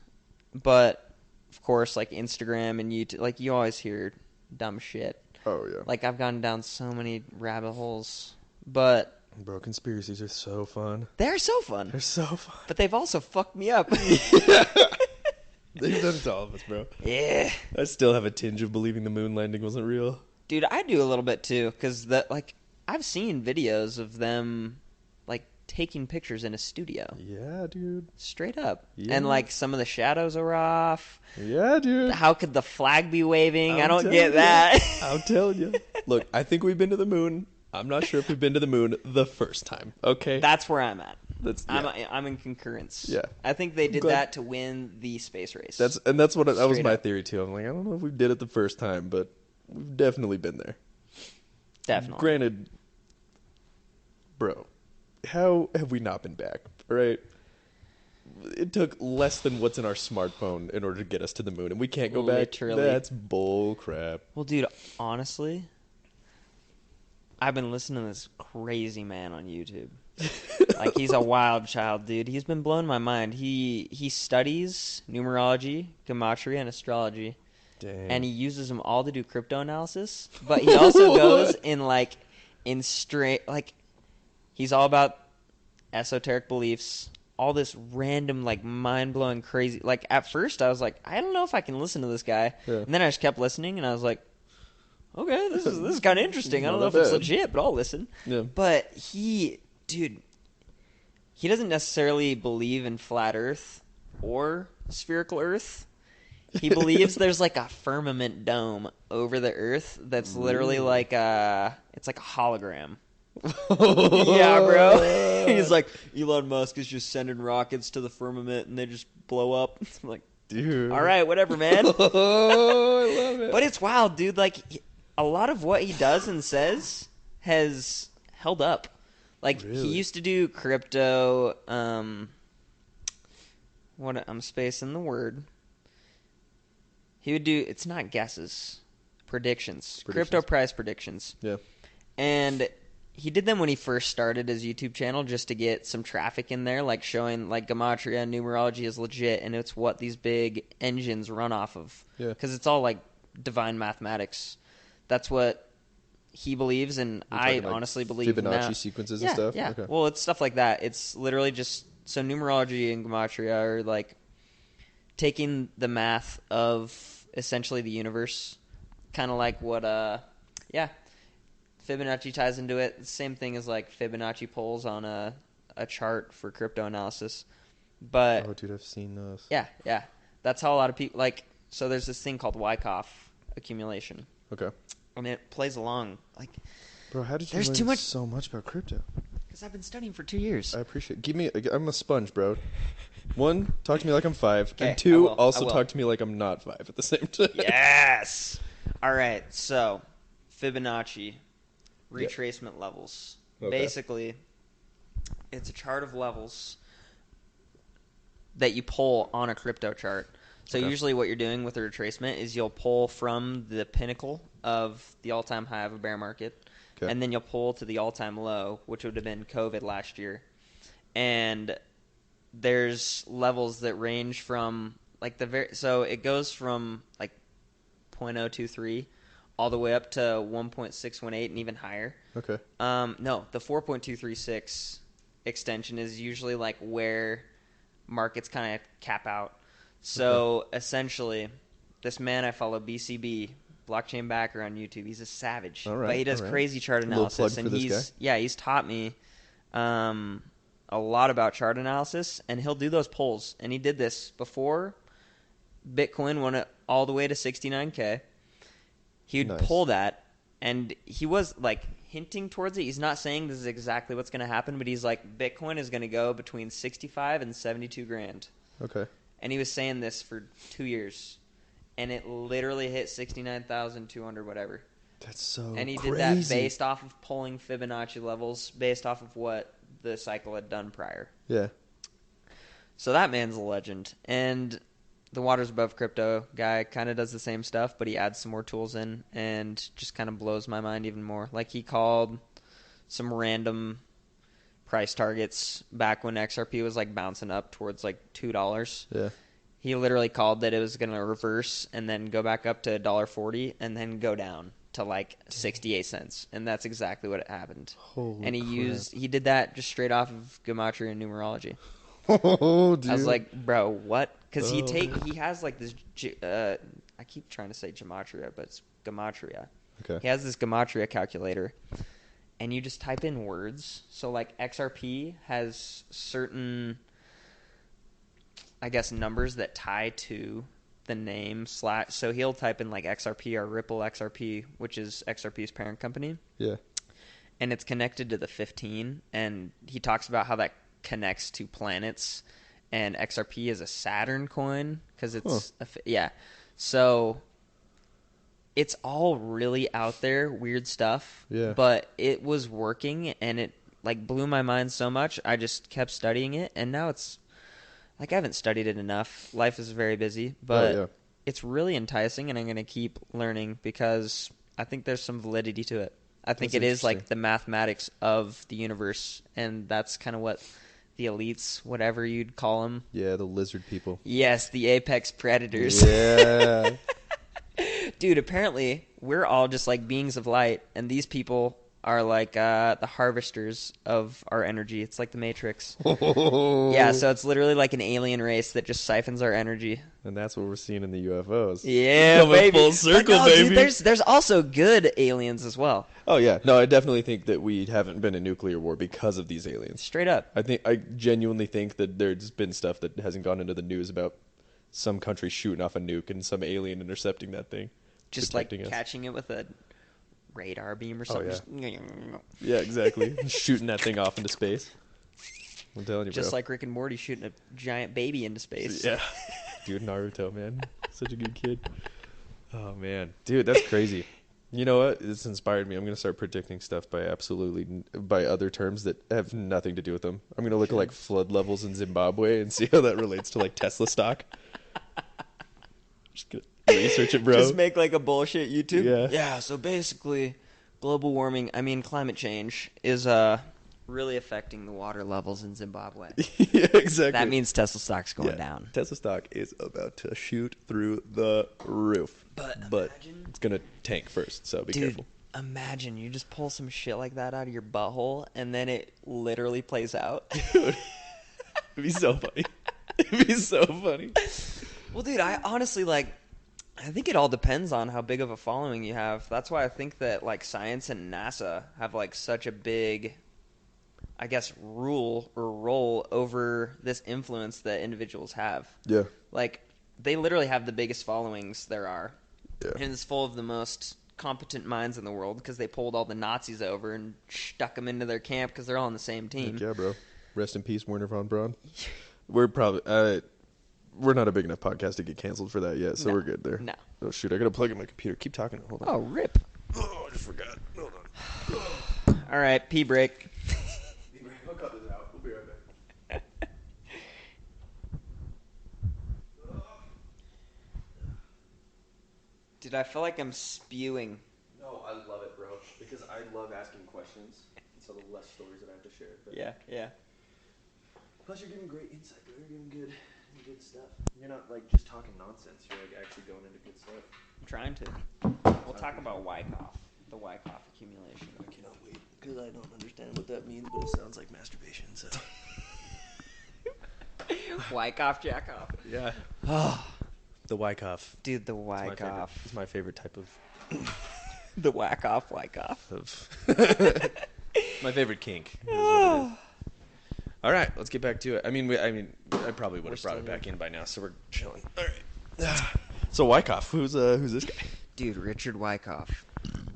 but, of course, like, Instagram and YouTube, like, you always hear dumb shit. Oh, yeah. Like, I've gone down so many rabbit holes, but... Bro, conspiracies are so fun. They're so fun. They're so fun. But they've also fucked me up. They've done it to all of us, bro. Yeah. I still have a tinge of believing the moon landing wasn't real. Dude, I do a little bit too, because I've seen videos of them like taking pictures in a studio, Yeah, dude. straight up, Yeah. and like some of the shadows are off. Yeah, dude. How could the flag be waving? I I'm don't telling get you. that. I'm telling you. Look, I think we've been to the moon. I'm not sure if we've been to the moon the first time. Okay. That's where I'm at. Yeah. I'm in concurrence. Yeah. I think they did glad- that to win the space race. That's what that was Straight my up. theory too. I'm like, I don't know if we did it the first time, but we've definitely been there. Definitely. Granted, bro, how have we not been back? Right? It took less than what's in our smartphone in order to get us to the moon, and we can't go Literally. back. That's bull crap. Well, dude, honestly, I've been listening to this crazy man on YouTube. Like, he's a wild child, dude. He's been blowing my mind. He studies numerology, gematria, and astrology, and Dang. he uses them all to do crypto analysis. But he also goes in straight, like, he's all about esoteric beliefs, all this random, like, mind-blowing crazy. Like, at first I was like, I don't know if I can listen to this guy. Yeah. And then I just kept listening, and I was like, okay, this is kind of interesting. I don't Not know that if it's bad. legit, but I'll listen. Yeah. But dude, he doesn't necessarily believe in flat Earth or spherical Earth. He believes there's like a firmament dome over the Earth that's literally like it's like a hologram. Yeah, bro. He's like, Elon Musk is just sending rockets to the firmament and they just blow up. I'm like, Dude. all right, whatever, man. Oh, I love it. But it's wild, dude. Like, a lot of what he does and says has held up. Like, he Really? used to do crypto. What I'm spacing the word. He would do. It's not guesses, predictions. Crypto price predictions. Yeah. And he did them when he first started his YouTube channel just to get some traffic in there, like showing like gematria and numerology is legit, and it's what these big engines run off of. Yeah. Because it's all like divine mathematics. That's what he believes, and You're I talking, like, honestly believe Fibonacci now. sequences Yeah, and stuff? yeah. Okay. Well, it's stuff like that. It's literally just so numerology and gematria are like taking the math of essentially the universe, kind of like what yeah. Fibonacci ties into it. The same thing as like Fibonacci poles on a chart for crypto analysis. But Oh, dude, I've seen those. yeah. That's how a lot of people like. So there's this thing called Wyckoff accumulation, Okay. and it plays along like. Bro, how did you There's learn too much- so much about crypto? Because I've been studying for 2 years. I appreciate. I'm a sponge, bro. One, talk to me like I'm 5, Okay, and two, I will. also talk to me like I'm not 5 at the same time. Yes. All right. So Fibonacci retracement levels. Okay. Basically, it's a chart of levels that you pull on a crypto chart. So Okay. usually what you're doing with a retracement is you'll pull from the pinnacle of the all-time high of a bear market, Okay. and then you'll pull to the all-time low, which would have been COVID last year. And there's levels that range from like so it goes from like 0.023 all the way up to 1.618 and even higher. Okay. No, the 4.236 extension is usually like where markets kind of cap out. So essentially, this man I follow, BCB, blockchain backer on YouTube, he's a savage. All right, But he does all right. crazy chart A little analysis, plug and for this guy. he's taught me a lot about chart analysis, and he'll do those polls. And he did this before Bitcoin went all the way to 69K. He would Nice. pull that, and he was like hinting towards it. He's not saying this is exactly what's going to happen, but he's like, Bitcoin is going to go between 65 and 72 grand. Okay. And he was saying this for 2 years, and it literally hit 69,200 whatever. That's so And he crazy. did that based off of pulling Fibonacci levels, based off of what the cycle had done prior. Yeah. So that man's a legend. And the Waters Above Crypto guy kind of does the same stuff, but he adds some more tools in and just kind of blows my mind even more. Like, he called some random price targets back when XRP was like bouncing up towards like $2. Yeah. He literally called that it was going to reverse and then go back up to $1.40 and then go down to like 68 cents. And that's exactly what happened. Holy and crap. he did that just straight off of gematria and numerology. Oh, dude. I was like, bro, what? Because Oh. he has like this. I keep trying to say gematria, but it's gematria. Okay. He has this gematria calculator, and you just type in words. So like XRP has certain, I guess, numbers that tie to the name / So he'll type in like XRP or Ripple XRP, which is XRP's parent company, Yeah. and it's connected to the 15. And he talks about how that connects to planets, and XRP is a Saturn coin because it's yeah. So it's all really out there, weird stuff. Yeah. But it was working, and it like blew my mind so much. I just kept studying it, and now it's like I haven't studied it enough. Life is very busy, but it's really enticing, and I'm going to keep learning because I think there's some validity to it. I think That's it is like interesting. the mathematics of the universe, and that's kind of what the elites, whatever you'd call them. Yeah, the lizard people. Yes, the apex predators. Yeah. Dude, apparently we're all just like beings of light, and these people are like the harvesters of our energy. It's like the Matrix. Yeah, so it's literally like an alien race that just siphons our energy. And that's what we're seeing in the UFOs. Yeah, Coming baby. full But circle, no, baby. dude, there's also good aliens as well. Oh yeah, no, I definitely think that we haven't been in nuclear war because of these aliens. Straight up. I genuinely think that there's been stuff that hasn't gone into the news about some country shooting off a nuke and some alien intercepting that thing, Just like protecting us. catching it with a radar beam or Oh, something. yeah. Just, Yeah, exactly. Shooting that thing off into space. I'm telling you, just bro. like Rick and Morty shooting a giant baby into space. Yeah. Dude, Naruto, man. Such a good kid. Oh, man. Dude, that's crazy. You know what? It's inspired me. I'm going to start predicting stuff by other terms that have nothing to do with them. I'm going to look at like flood levels in Zimbabwe and see how that relates to like Tesla stock. Just gonna research it, bro. Just make like a bullshit YouTube. Yeah. Yeah, so basically global warming, I mean climate change is really affecting the water levels in Zimbabwe. Yeah, exactly. That means Tesla stock's going Yeah. down. Tesla stock is about to shoot through the roof. But imagine- it's going to tank first, so be Dude, careful. imagine you just pull some shit like that out of your butthole and then it literally plays out. Dude, it'd be so funny. It'd be so funny. Well, dude, I honestly I think it all depends on how big of a following you have. That's why I think that like science and NASA have like such a big, I guess, rule or role over this influence that individuals have. Yeah. Like they literally have the biggest followings there are, Yeah. and it's full of the most competent minds in the world because they pulled all the Nazis over and stuck them into their camp because they're all on the same team. Heck yeah, bro. Rest in peace, Werner von Braun. We're probably we're not a big enough podcast to get canceled for that yet, so No. we're good there. No. Oh shoot, I gotta plug in my computer. Keep talking. Hold on. Oh, rip. Oh, I just forgot. Hold on. All right, pee break. I'll cut this out. We'll be right back. Dude, I feel like I'm spewing. No, I love it, bro. Because I love asking questions. So the less stories that I have to share. But Yeah. plus, you're giving great insight, bro. You're giving good stuff. You're not like just talking nonsense. You're like actually going into good stuff. I'm trying to. We'll talk about Wyckoff, the Wyckoff accumulation. I cannot wait because I don't understand what that means, but it sounds like masturbation. So Wyckoff Jackoff. yeah, Oh, the Wyckoff. dude, the Wyckoff. It's my favorite type of The Wyckoff. my favorite kink. Is what it is. All right, let's get back to it. I mean, I probably would We're have brought still it back here. in by now, so we're chilling. All right. So Wyckoff, who's this guy? Dude, Richard Wyckoff.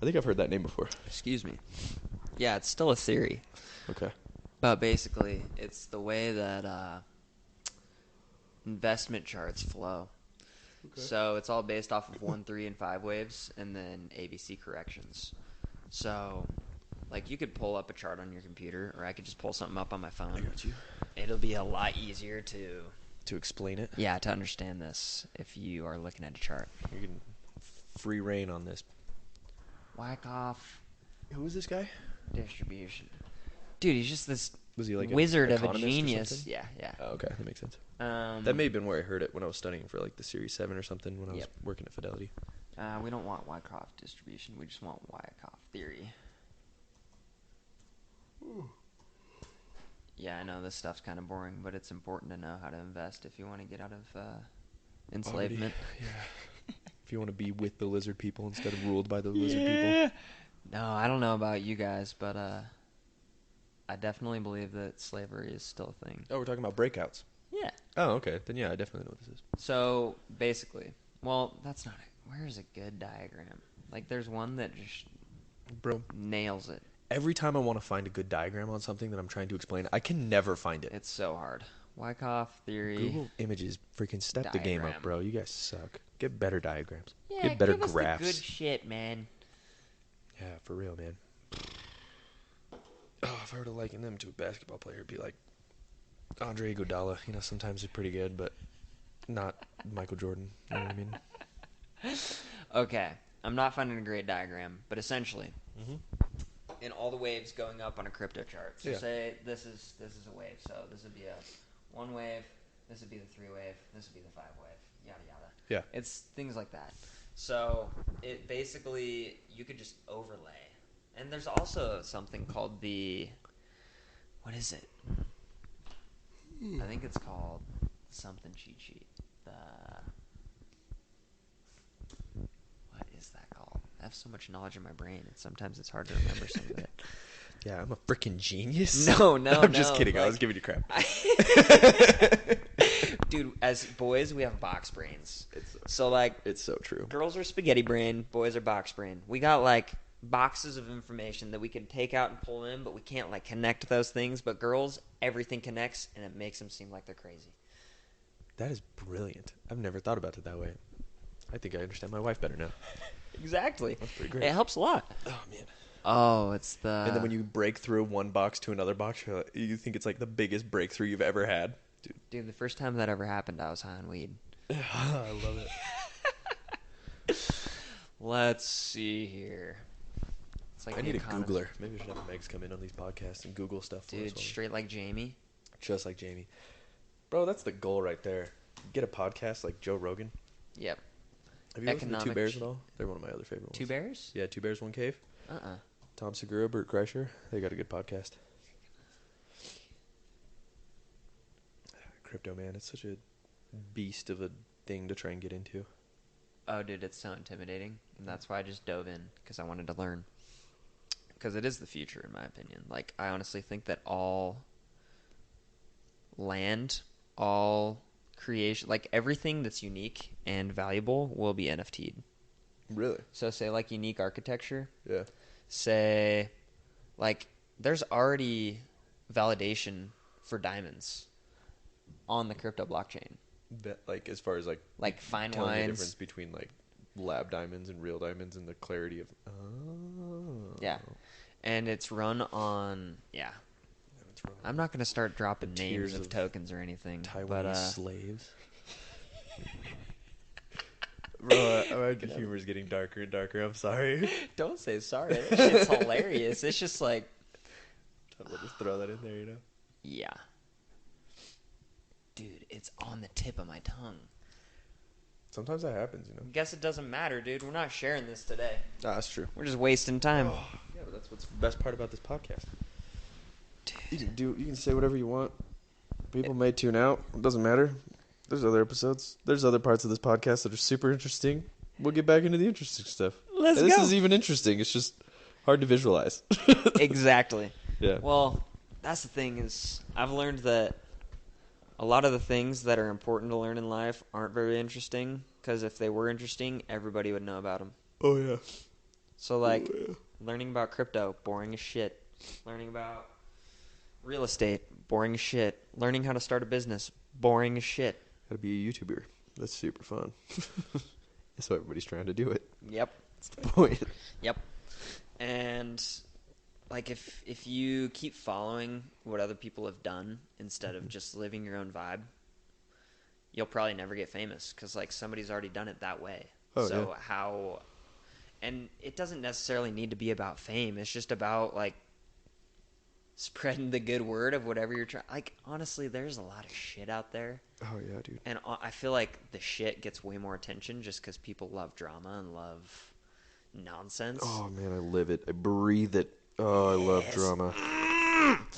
I think I've heard that name before. Excuse me. Yeah, it's still a theory. Okay. But basically, it's the way that investment charts flow. Okay. So it's all based off of 1, 3, and 5 waves, and then ABC corrections. So, like, you could pull up a chart on your computer, or I could just pull something up on my phone. I got you. It'll be a lot easier to explain it. Yeah, to understand this if you are looking at a chart. You can free reign on this. Wyckoff Who is this guy? distribution. Dude, he's just this Was he like an wizard of a economist or genius. something? Yeah. Oh, okay, that makes sense. That That may have been where I heard it when I was studying for like the Series 7 or something when I was Yep. working at Fidelity. We don't want Wyckoff distribution. We just want Wyckoff theory. Yeah, I know this stuff's kind of boring, but it's important to know how to invest if you want to get out of enslavement. Yeah. If you want to be with the lizard people instead of ruled by the lizard people. No, I don't know about you guys, but I definitely believe that slavery is still a thing. Oh, we're talking about breakouts. Yeah. Oh, okay. Then yeah, I definitely know what this is. So basically, well, that's not it. Where's a good diagram? Like, there's one that just Bro, nails it. every time I want to find a good diagram on something that I'm trying to explain, I can never find it. It's so hard. Wyckoff theory. Google Images freaking step the game Diagram. up, bro. You guys suck. Get better diagrams. Yeah, Get better give us graphs. the good shit, man. Yeah, for real, man. Oh, if I were to liken them to a basketball player, it'd be like Andre Iguodala. You know, sometimes they're pretty good, but not Michael Jordan. You know what I mean? Okay, I'm not finding a great diagram, but essentially, Mm-hmm. in all the waves going up on a crypto chart. So say this is a wave. So this would be a 1 wave. This would be the 3 wave. This would be the 5 wave. Yada yada. Yeah. It's things like that. So it basically you could just overlay. And there's also something called what is it? I think it's called something cheat sheet. What is that called? I have so much knowledge in my brain, and sometimes it's hard to remember some of it. Yeah, I'm a freaking genius. No, I'm just kidding. I was giving you crap. Dude, as boys, we have box brains. It's so true. Girls are spaghetti brain, boys are box brain. We got boxes of information that we can take out and pull in, but we can't connect those things. But girls, everything connects, and it makes them seem like they're crazy. That is brilliant. I've never thought about it that way. I think I understand my wife better now. Exactly. That's pretty great. It helps a lot. Oh, man. Oh, it's the... And then when you break through one box to another box, you think it's the biggest breakthrough you've ever had. Dude, the first time that ever happened, I was high on weed. I love it. Let's see here. It's I need a Googler. Maybe we should have Megs come in on these podcasts and Google stuff for us. Dude, straight like Jamie. Just like Jamie. Bro, that's the goal right there. Get a podcast like Joe Rogan. Yep. Have you listened to Two Bears at all? They're one of my other favorite ones. Two Bears? Yeah, Two Bears, One Cave. Uh-uh. Tom Segura, Bert Kreischer. They got a good podcast. Crypto, man. It's such a beast of a thing to try and get into. Oh, dude, it's so intimidating. And that's why I just dove in, because I wanted to learn. Because it is the future, in my opinion. I honestly think that all land, all creation, everything that's unique and valuable will be NFT'd. Really? So say unique architecture. Yeah. Say there's already validation for diamonds on the crypto blockchain. That, as far as fine telling wines. the difference between lab diamonds and real diamonds and the clarity of Yeah. And it's run on I'm not going to start dropping names of tokens or anything. Taiwanese slaves. Bro, my humor's getting darker and darker. I'm sorry. Don't say sorry. That shit's hilarious. It's just I'll just throw that in there, Yeah. Dude, it's on the tip of my tongue. Sometimes that happens, Guess it doesn't matter, dude. We're not sharing this today. Ah, that's true. We're just wasting time. Oh, yeah, but that's what's the best part about this podcast. Dude. You can say whatever you want. People may tune out. It doesn't matter. There's other episodes. There's other parts of this podcast that are super interesting. We'll get back into the interesting stuff. Let's go. This is even interesting. It's just hard to visualize. Exactly. Yeah. Well, that's the thing is I've learned that a lot of the things that are important to learn in life aren't very interesting because if they were interesting, everybody would know about them. Oh, yeah. So, learning about crypto, boring as shit. Learning about real estate, boring as shit. Learning how to start a business, boring as shit. Gotta be a YouTuber. That's super fun. That's why everybody's trying to do it. Yep. That's the point. Yep. And if you keep following what other people have done instead of just living your own vibe, you'll probably never get famous because somebody's already done it that way. Oh, so yeah. how? And it doesn't necessarily need to be about fame. It's just about spreading the good word of whatever you're trying. Honestly, there's a lot of shit out there. Oh, yeah, dude. And I feel like the shit gets way more attention just because people love drama and love nonsense. Oh, man, I live it. I breathe it. Oh, I love drama.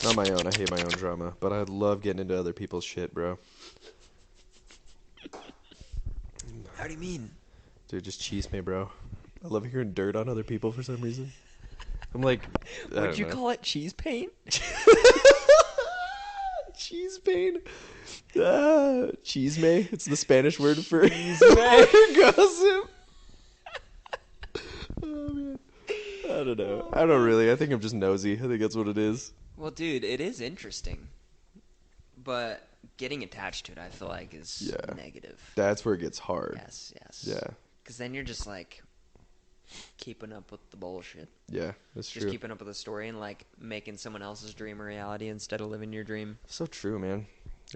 Not my own. I hate my own drama. But I love getting into other people's shit, bro. How do you mean? Dude, just cheese me, bro. I love hearing dirt on other people for some reason. I'm like... What'd you call it? Cheese paint? Cheese paint? Cheese may. It's the Spanish word for cheese may. Gossip. Oh, man. I don't know. I don't really. I think I'm just nosy. I think that's what it is. Well, dude, it is interesting. But getting attached to it, I feel like, is negative. That's where it gets hard. Yes. Yeah. Because then you're just, keeping up with the bullshit. Yeah, that's true. Just keeping up with the story and, making someone else's dream a reality instead of living your dream. So true, man.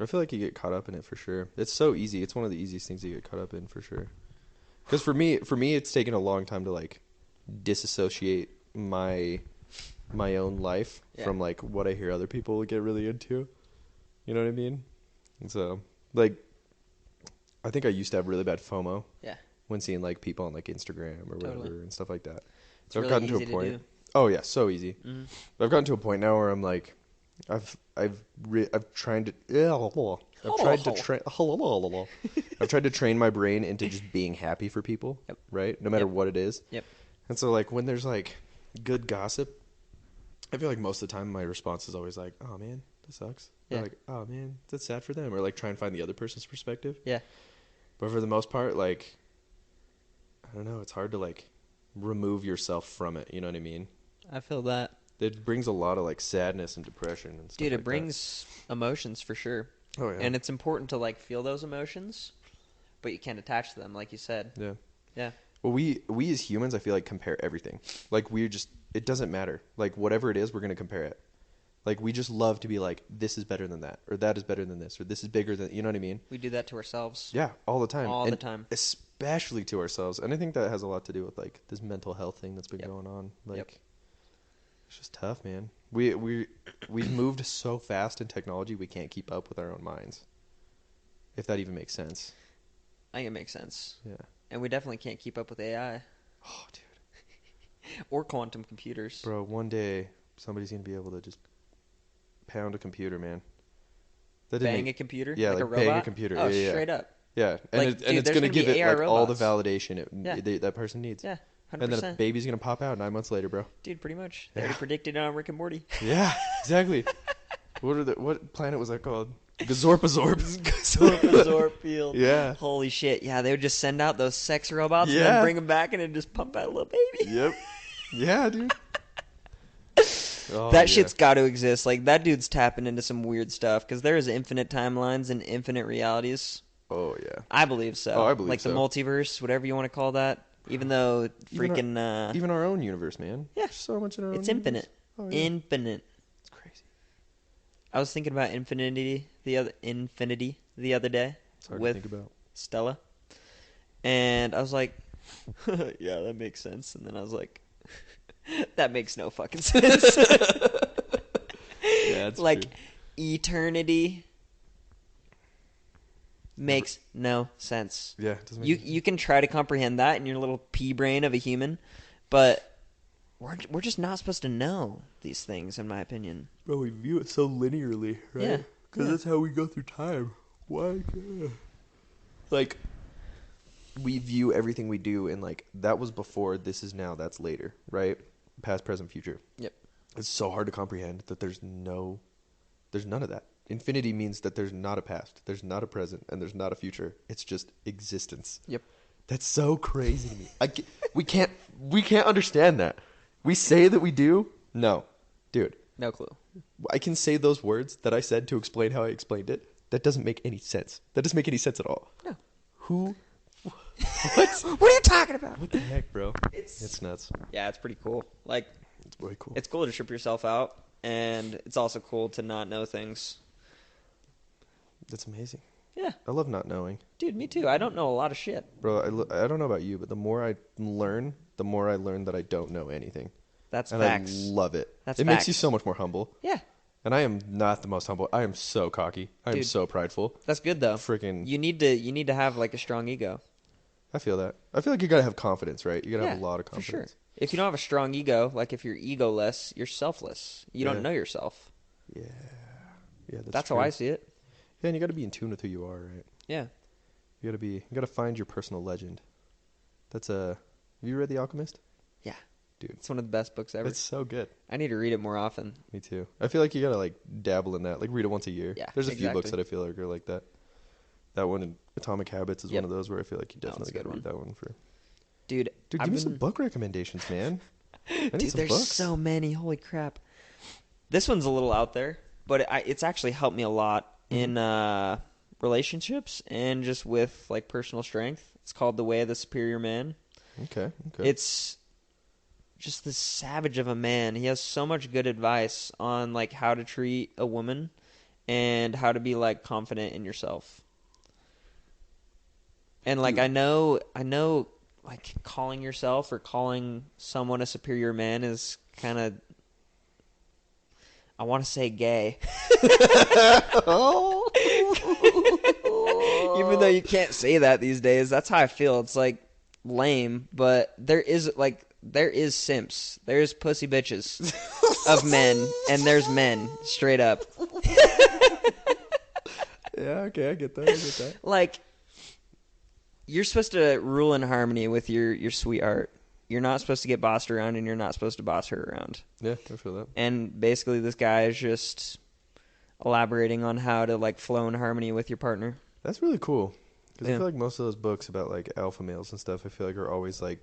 I feel like you get caught up in it for sure. It's so easy. It's one of the easiest things to get caught up in for sure. Because for me, it's taken a long time to, disassociate my my own life from like what I hear other people get really into. You know what I mean? And so like I think I used to have really bad FOMO. Yeah. When seeing like people on like Instagram or whatever and stuff like that. It's So I've really gotten to a easy to point. do. Oh yeah, so easy. Mm-hmm. But I've gotten to a point now where I'm like, I've tried to I've tried to train my brain into just being happy for people, right? No matter what it is. Yep. And so like when there's like good gossip, I feel like most of the time my response is always like, "Oh man, that sucks." Or like, "Oh man, that's sad for them," or like try and find the other person's perspective. Yeah. But for the most part, like, I don't know, it's hard to like remove yourself from it. You know what I mean? I feel that. It brings a lot of like sadness and depression and stuff. Dude, it like brings emotions for sure. Oh yeah. And it's important to like feel those emotions, but you can't attach to them, like you said. Yeah. Yeah. Well, we as humans, I feel like compare everything. Like it doesn't matter. Like whatever it is, we're gonna compare it. Like we just love to be like, this is better than that, or that is better than this, or this is bigger than. You know what I mean? We do that to ourselves. Yeah, all the time. All the time. Especially to ourselves, and I think that has a lot to do with like this mental health thing that's been going on. Like, it's just tough, man. We've moved so fast in technology, we can't keep up with our own minds. If that even makes sense. I think it makes sense. Yeah. And we definitely can't keep up with AI. Oh, dude. Or quantum computers. Bro, one day somebody's gonna be able to just pound a computer, man. Bang a computer? Yeah, like a bang robot? a computer. Oh, yeah, straight up. Yeah, and, Like, and it's there's gonna gonna give be it AI like all the robots. validation that person needs. Yeah, 100%. And then a baby's gonna pop out 9 months later, bro. Dude, pretty much. They already predicted it on Rick and Morty. Yeah, exactly. What planet was that called? Gazorpazorp. Gazorpazorp field. Yeah. Holy shit. Yeah, they would just send out those sex robots and then bring them back and it'd just pump out a little baby. Yep. Yeah, dude. Oh, that shit's got to exist. Like, that dude's tapping into some weird stuff because there is infinite timelines and infinite realities. Oh, yeah. I believe so. Oh, I believe like so. the multiverse, whatever you want to call that. Even though freaking... Even our own universe, man. Yeah. There's so much in our own it's universe. infinite. Oh, yeah. Infinite. It's crazy. I was thinking about infinity the other day It's hard with to think about. Stella. And I was like, yeah, that makes sense. And then I was like, that makes no fucking sense. Yeah, it's like, true. eternity makes no sense. Yeah, it doesn't make sense. You can try to comprehend that in your little pea brain of a human, but we're just not supposed to know these things, in my opinion. Bro, we view it so linearly, right? Yeah. Because that's how we go through time. Why? Like, we view everything we do in, like, that was before, this is now, that's later, right? Past, present, future. Yep. It's so hard to comprehend that there's none of that. Infinity means that there's not a past, there's not a present, and there's not a future. It's just existence. Yep. That's so crazy to me. We can't understand that. We say that we do. No, dude. No clue. I can say those words that I said to explain how I explained it. That doesn't make any sense. That doesn't make any sense at all. No. Who? What? What are you talking about? What the heck, bro? It's nuts. Yeah, it's pretty cool. Like, It's way cool. it's cool to trip yourself out, and it's also cool to not know things. That's amazing. Yeah. I love not knowing. Dude, me too. I don't know a lot of shit. Bro, I don't know about you, but the more I learn, that I don't know anything. That's and facts. I love it. That's it makes you facts. so much more humble. Yeah. And I am not the most humble. I am so cocky. I am Dude. so prideful. That's good though. Freaking. You need to have like a strong ego. I feel that. I feel like you gotta have confidence, right? You gotta have a lot of confidence. For sure. If you don't have a strong ego, like if you're egoless, you're selfless. You don't know yourself. Yeah. Yeah, That's true. how I see it. Yeah, and you gotta be in tune with who you are, right? Yeah. You gotta find your personal legend. That's have you read The Alchemist? Yeah. Dude. It's one of the best books ever. It's so good. I need to read it more often. Me too. I feel like you gotta like dabble in that. Like read it once a year. Yeah. There's a few books exactly. that I feel like are like that. That one, Atomic Habits, is one of those where I feel like you No, it's definitely a good gotta read that one for. Dude, Give me some book recommendations, man. I need Dude, some there's books. so many. Holy crap. This one's a little out there, but it's actually helped me a lot in relationships and just with like personal strength. It's called The Way of the Superior Man. Okay. It's just this savage of a man. He has so much good advice on like how to treat a woman and how to be like confident in yourself. And like I know like calling yourself or calling someone a superior man is kind of I want to say gay. Oh. Even though you can't say that these days, that's how I feel. It's like lame, but there is simps. There's pussy bitches of men, and there's men straight up. Yeah, okay, I get that. Like, you're supposed to rule in harmony with your sweetheart. You're not supposed to get bossed around, and you're not supposed to boss her around. Yeah, I feel that. And basically, this guy is just elaborating on how to like flow in harmony with your partner. That's really cool. Because Yeah. I feel like most of those books about like alpha males and stuff, I feel like are always like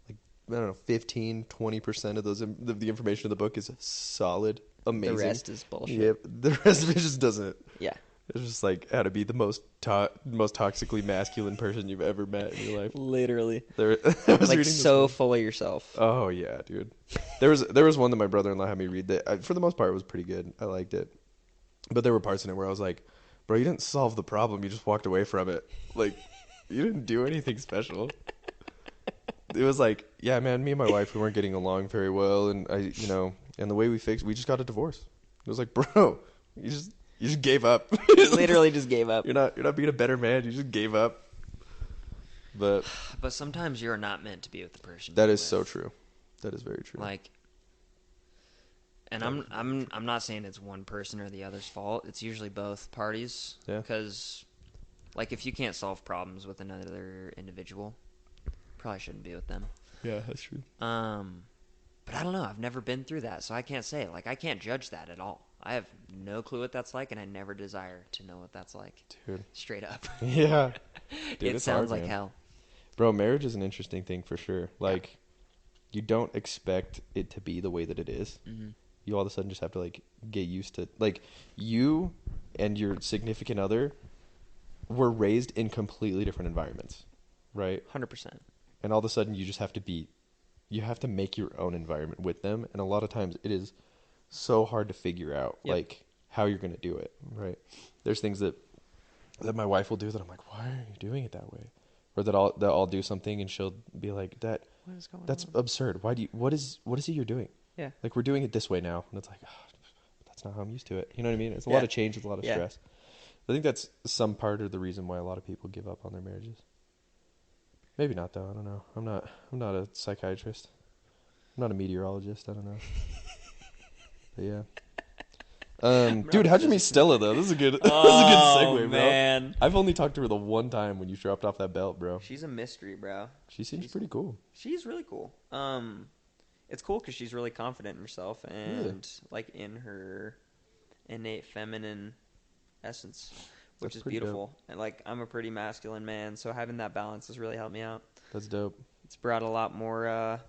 I don't know, 15, 20% of those the information in the book is solid, amazing. The rest is bullshit. Yep, the rest of it just doesn't. Yeah. It's just like how to be the most toxically masculine person you've ever met in your life. Literally. I was Like reading so this full of yourself. Oh yeah, dude. There was one that my brother-in-law had me read that for the most part it was pretty good. I liked it, but there were parts in it where I was like, "Bro, you didn't solve the problem. You just walked away from it. Like, you didn't do anything special." It was like, yeah, man, me and my wife, we weren't getting along very well, and and the way we just got a divorce. It was like, bro, you just gave up. Literally just gave up. You're not being a better man. You just gave up. But sometimes you're not meant to be with the person. that you're is with. so true. That is very true. Like, and I'm not saying it's one person or the other's fault. It's usually both parties. Yeah. Because, like, if you can't solve problems with another individual, probably shouldn't be with them. Yeah, that's true. But I don't know. I've never been through that, so I can't say. Like, I can't judge that at all. I have no clue what that's like, and I never desire to know what that's like. Dude. Straight up. Yeah. Dude, It it's sounds hard, like man. hell. Bro, marriage is an interesting thing for sure. Like, you don't expect it to be the way that it is. Mm-hmm. You all of a sudden just have to, like, get used to... Like, you and your significant other were raised in completely different environments, right? 100%. And all of a sudden you just have to be... You have to make your own environment with them. And a lot of times it is so hard to figure out, Yep. like, how you're going to do it, right? There's things that my wife will do that I'm like, why are you doing it that way? Or that I'll do something and she'll be like, "That What is going that's on? absurd. What is it you're doing? Yeah. Like, we're doing it this way now." And it's like, oh, that's not how I'm used to it. You know what I mean? It's a Yeah. lot of change, it's a lot of Yeah. stress. I think that's some part of the reason why a lot of people give up on their marriages. Maybe not though. I don't know. I'm not a psychiatrist. I'm not a meteorologist. I don't know. But yeah. Dude, how'd you meet Stella though? This is a good. This is a good segue, bro. Man. I've only talked to her the one time when you dropped off that belt, bro. She's a mystery, bro. She seems pretty cool. She's really cool. It's cool because she's really confident in herself and like in her innate feminine essence, which That's is pretty beautiful. And like, I'm a pretty masculine man, so having that balance has really helped me out. That's dope. It's brought a lot more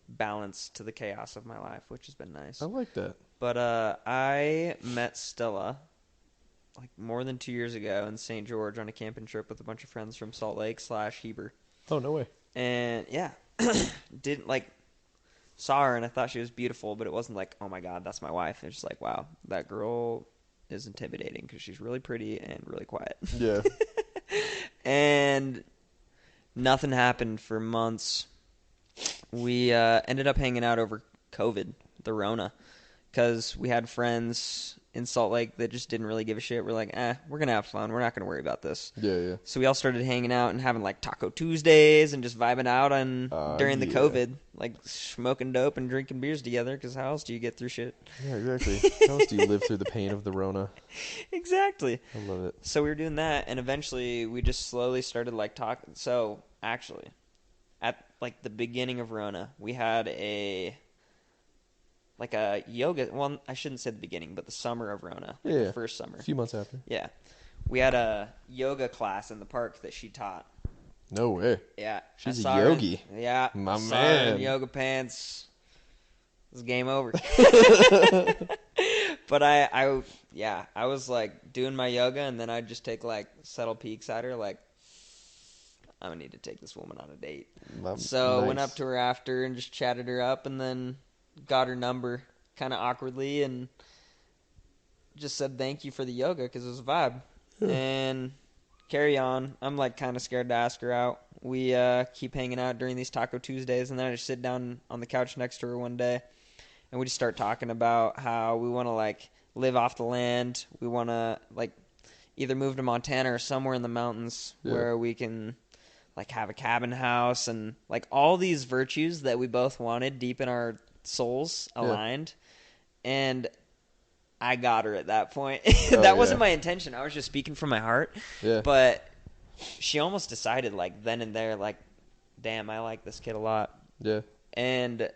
balance to the chaos of my life, which has been nice. I like that. But I met Stella like more than 2 years ago in St. George on a camping trip with a bunch of friends from Salt Lake / Heber. Oh, no way. And yeah, didn't like saw her and I thought she was beautiful, but it wasn't like, oh my god, that's my wife. It's just like, wow, that girl is intimidating because she's really pretty and really quiet. Yeah. And nothing happened for months. We ended up hanging out over COVID, the Rona, because we had friends in Salt Lake that just didn't really give a shit. We're like, we're going to have fun. We're not going to worry about this. Yeah, yeah. So we all started hanging out and having like Taco Tuesdays and just vibing out during the yeah. COVID, like smoking dope and drinking beers together, because how else do you get through shit? Yeah, exactly. How else do you live through the pain of the Rona? Exactly. I love it. So we were doing that, and eventually we just slowly started like talking. So actually, at like the beginning of Rona, we had a yoga. Well, I shouldn't say the beginning, but the summer of Rona, like Yeah. the first summer. A few months after. Yeah, we had a yoga class in the park that she taught. No way. Yeah, She's I a saw her in- yogi. yeah, My saw her in man. yoga pants. It was game over. But I was like doing my yoga, and then I'd just take like subtle peeks at her, like, I would need to take this woman on a date. So I went Nice. up to her after and just chatted her up, and then got her number kind of awkwardly, and just said thank you for the yoga because it was a vibe. And carry on. I'm like kind of scared to ask her out. We keep hanging out during these Taco Tuesdays, and then I just sit down on the couch next to her one day, and we just start talking about how we want to like live off the land. We want to like either move to Montana or somewhere in the mountains where we can like have a cabin house and like all these virtues that we both wanted deep in our souls aligned. And I got her at that point. That wasn't my intention. I was just speaking from my heart. Yeah. But she almost decided like then and there, like, damn, I like this kid a lot. Yeah. And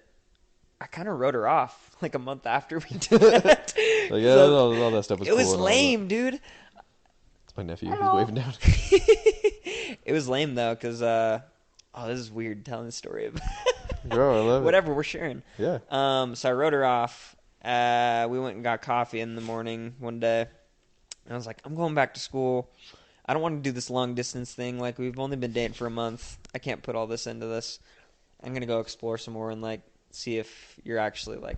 I kind of wrote her off like a month after we did that. Like, yeah, So all that stuff was it cool. was lame, dude. It's my nephew. He's waving down. It was lame though, because this is weird telling the story. Bro, I love it. Whatever, we're sharing. Yeah. So I wrote her off. We went and got coffee in the morning one day. And I was like, I'm going back to school. I don't want to do this long distance thing. Like, we've only been dating for a month. I can't put all this into this. I'm going to go explore some more and, like, see if you're actually, like,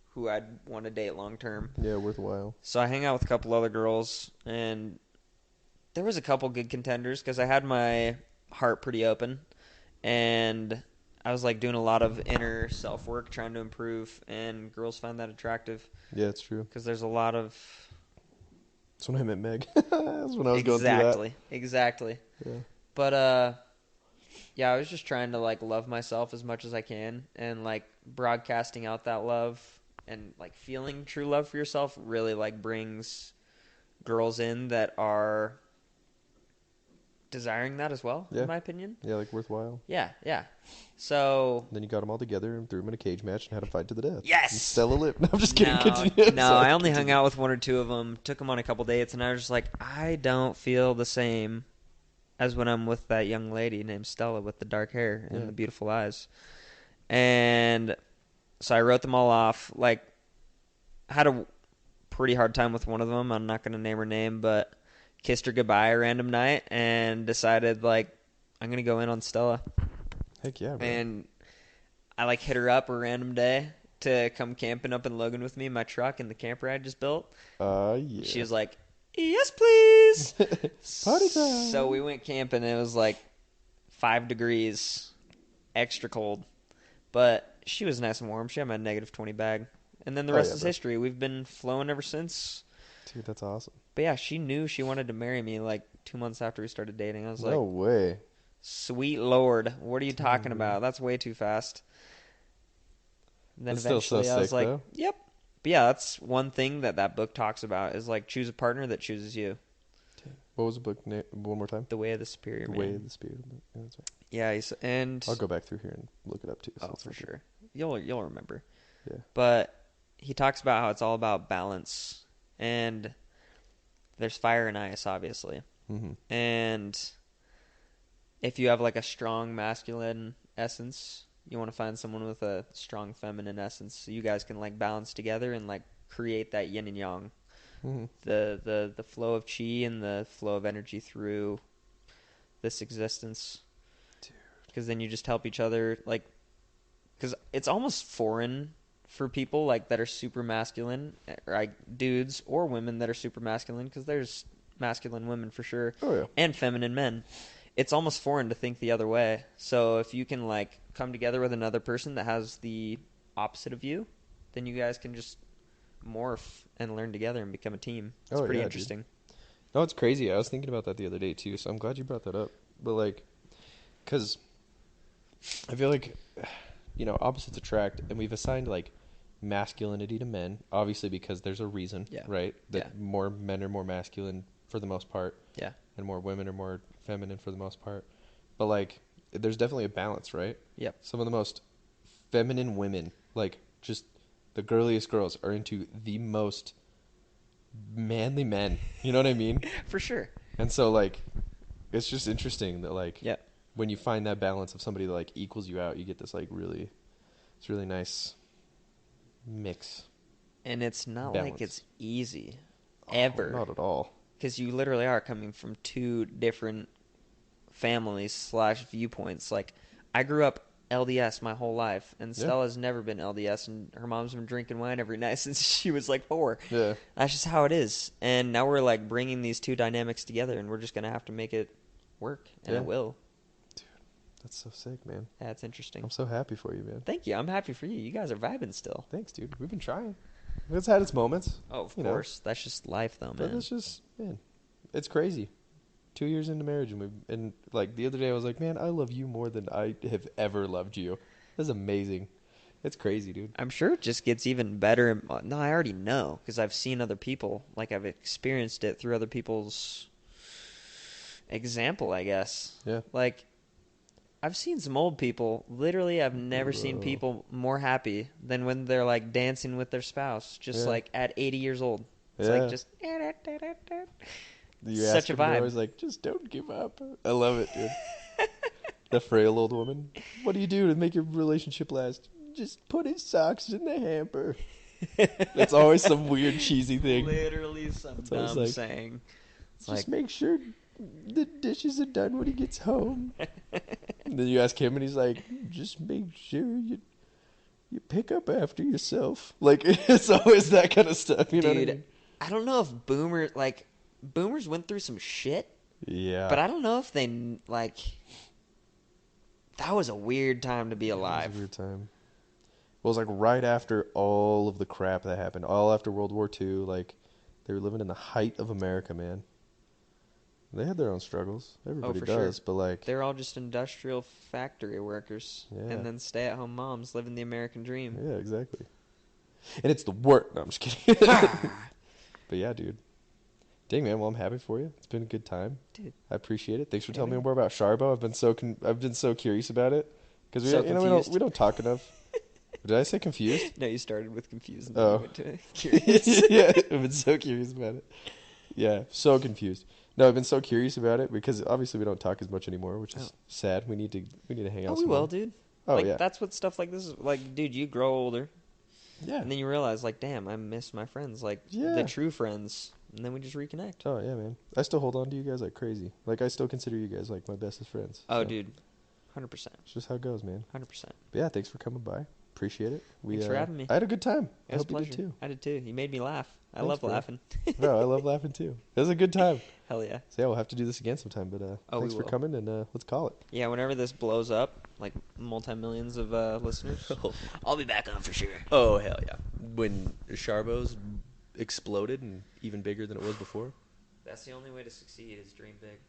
who I'd want to date long term. Yeah, worthwhile. So I hang out with a couple other girls, and there was a couple good contenders because I had my heart pretty open. And I was like doing a lot of inner self work, trying to improve, and girls find that attractive. Yeah, it's true. Because there's a lot of. That's when I met Meg. That's when I was going through that. Exactly. Yeah. But yeah, I was just trying to like love myself as much as I can, and like broadcasting out that love and like feeling true love for yourself really like brings girls in that are desiring that as well, in my opinion. Yeah, like worthwhile. Yeah. So then you got them all together and threw them in a cage match and had them fight to the death. Yes! And Stella lived. No, I'm just kidding. No, Continue. no, I only hung out with one or two of them, took them on a couple dates, and I was just like, I don't feel the same as when I'm with that young lady named Stella with the dark hair and the beautiful eyes. And so I wrote them all off. Like, I had a pretty hard time with one of them. I'm not going to name her name, but kissed her goodbye a random night and decided, like, I'm going to go in on Stella. Heck yeah, bro. And I, like, hit her up a random day to come camping up in Logan with me in my truck in the camper I just built. Yeah. She was like, yes, please. Party time. So we went camping, and it was, like, 5 degrees, extra cold. But she was nice and warm. She had my -20 bag. And then the rest is history. We've been flowing ever since. Dude, that's awesome. But yeah, she knew she wanted to marry me like 2 months after we started dating. I was like, no way. Sweet Lord, what are you talking about? That's way too fast. And then That's eventually still so I was sick, like, though. yep. But yeah, that's one thing that book talks about is like choose a partner that chooses you. What was the book name? One more time? The Way of the Superior Man. The Way of the Spirit. Yeah, that's right. Yeah, and I'll go back through here and look it up too. So for sure. You'll remember. Yeah. But he talks about how it's all about balance, and there's fire and ice, obviously. Mm-hmm. And if you have like a strong masculine essence, you want to find someone with a strong feminine essence, so you guys can like balance together and like create that yin and yang, the flow of chi and the flow of energy through this existence. Because then you just help each other, like, because it's almost foreign for people like that are super masculine, like dudes or women that are super masculine, because there's masculine women for sure, and feminine men. It's almost foreign to think the other way. So if you can like come together with another person that has the opposite of you, then you guys can just morph and learn together and become a team. It's pretty interesting. Dude. No, it's crazy. I was thinking about that the other day too, so I'm glad you brought that up. But like, because I feel like, you know, opposites attract, and we've assigned like masculinity to men, obviously because there's a reason, right? That more men are more masculine for the most part, and more women are more feminine for the most part. But like, there's definitely a balance, right? Yep. Some of the most feminine women, like just the girliest girls, are into the most manly men. You know what I mean? For sure. And so like, it's just interesting that like, when you find that balance of somebody that like equals you out, you get this like really, it's really nice mix. And it's not balance. like it's easy, ever. Not at all. Because you literally are coming from two different families / viewpoints. Like, I grew up LDS my whole life, and Stella's never been LDS, and her mom's been drinking wine every night since she was like 4. Yeah. That's just how it is. And now we're like bringing these two dynamics together, and we're just going to have to make it work, and it will. That's so sick, man. That's interesting. I'm so happy for you, man. Thank you. I'm happy for you. You guys are vibing still. Thanks, dude. We've been trying. It's had its moments. Oh, of you course. That's just life, though, But man. it's just, man, it's crazy. 2 years into marriage, and like the other day, I was like, man, I love you more than I have ever loved you. That's amazing. It's crazy, dude. I'm sure it just gets even better. No, I already know because I've seen other people. Like, I've experienced it through other people's example, I guess. Yeah. Like, I've seen some old people. Literally, I've never seen people more happy than when they're, like, dancing with their spouse. Just, like, at 80 years old. It's like, just... You Such ask a them, they're vibe. always like, just don't give up. I love it, dude. The frail old woman. What do you do to make your relationship last? Just put his socks in the hamper. It's always some weird cheesy thing. Literally some It's always dumb like, saying. It's just like, make sure the dishes are done when he gets home. And then you ask him, and he's like, just make sure you pick up after yourself. Like, it's always that kind of stuff. You know what I dude, mean? I don't know if boomers went through some shit, Yeah. but I don't know if they, like, that was a weird time to be It was alive. a weird time. Well, it was like right after all of the crap that happened, all after World War II. Like, they were living in the height of America, man. They had their own struggles. Everybody for does, sure. but like, They're all just industrial factory workers, Yeah. and then stay-at-home moms living the American dream. yeah, exactly. And it's the work. No, I'm just kidding. But yeah, dude. Dang, man. Well, I'm happy for you. It's been a good time. Dude. I appreciate it. Thanks for Yeah, telling me man. more about Sharbo. I've been so curious about it because So we confused. we don't talk enough. Did I say confused? No, you started with confused and Oh. then you went to curious. Yeah, I've been so curious about it. Yeah, so confused. No, I've been so curious about it because obviously we don't talk as much anymore, which is sad. We need to hang out. Oh, we some will, more. dude. Oh like, yeah, that's what stuff like this is. Like, dude, you grow older, yeah. and then you realize, like, damn, I miss my friends, like, Yeah. the true friends, and then we just reconnect. Oh yeah, man. I still hold on to you guys like crazy. Like I still consider you guys like my bestest friends. Oh, So, dude, 100%. it's just how it goes, man. 100%. But yeah, thanks for coming by. Appreciate it. Thanks for having me. I had a good time. I It was hope a pleasure. you did too. I did too. You made me laugh. I Thanks, love bro. laughing. No, I love laughing too. It was a good time. Hell yeah. So yeah, we'll have to do this again sometime. But thanks we for will. coming, and let's call it. Yeah, whenever this blows up, like multi-millions of listeners, I'll be back on for sure. Oh hell yeah! When Sharbo's exploded and even bigger than it was before. That's the only way to succeed is dream big.